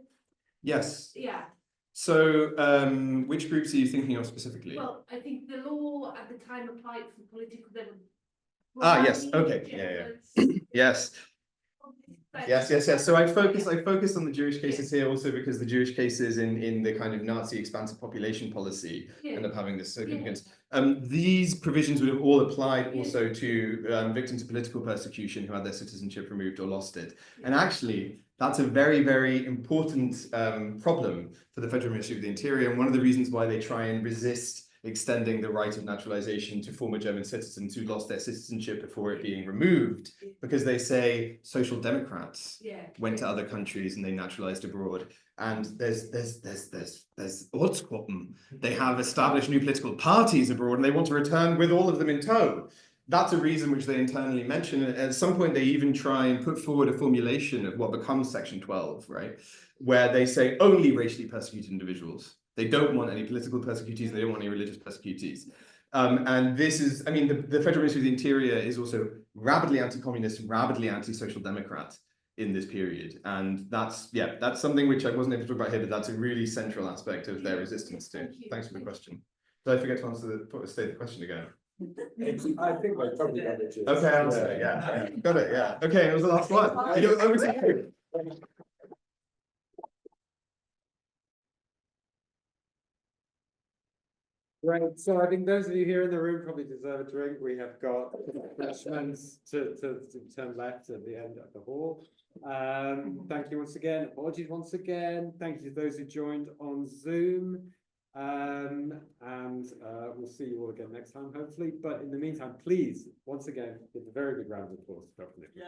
Yes. Yeah. So which groups are you thinking of specifically? Well, I think the law at the time applied for political. Yes. Okay. Yeah. Yes. Yes. So I focused on the Jewish cases here also because the Jewish cases in the kind of Nazi expansive population policy end up having this significance. These provisions would have all applied also to victims of political persecution who had their citizenship removed or lost it. And actually, that's a very, very important problem for the Federal Ministry of the Interior. And one of the reasons why they try and resist extending the right of naturalization to former German citizens who lost their citizenship before it being removed, because they say social democrats went to other countries and they naturalized abroad. And there's Ortsgruppen. They have established new political parties abroad and they want to return with all of them in tow. That's a reason which they internally mention. At some point, they even try and put forward a formulation of what becomes Section 12, right? Where they say only racially persecuted individuals. They don't want any political persecutees. They don't want any religious persecutees. And this is, I mean, the Federal Ministry of the Interior is also rabidly anti-communist, rabidly anti-social democrat in this period. And that's something which I wasn't able to talk about here, but that's a really central aspect of their resistance to. Thanks for the question. Did I forget to state the question again? I think I probably got it. Okay, I'll answer it, yeah. Got it, yeah. Okay, it was the last one. Over to you. Right, so I think those of you here in the room probably deserve a drink. We have got refreshments to turn left at the end of the hall. Thank you once again. Apologies once again. Thank you to those who joined on Zoom. We'll see you all again next time, hopefully. But in the meantime, please, once again, give a very big round of applause to Dr. Nicholas.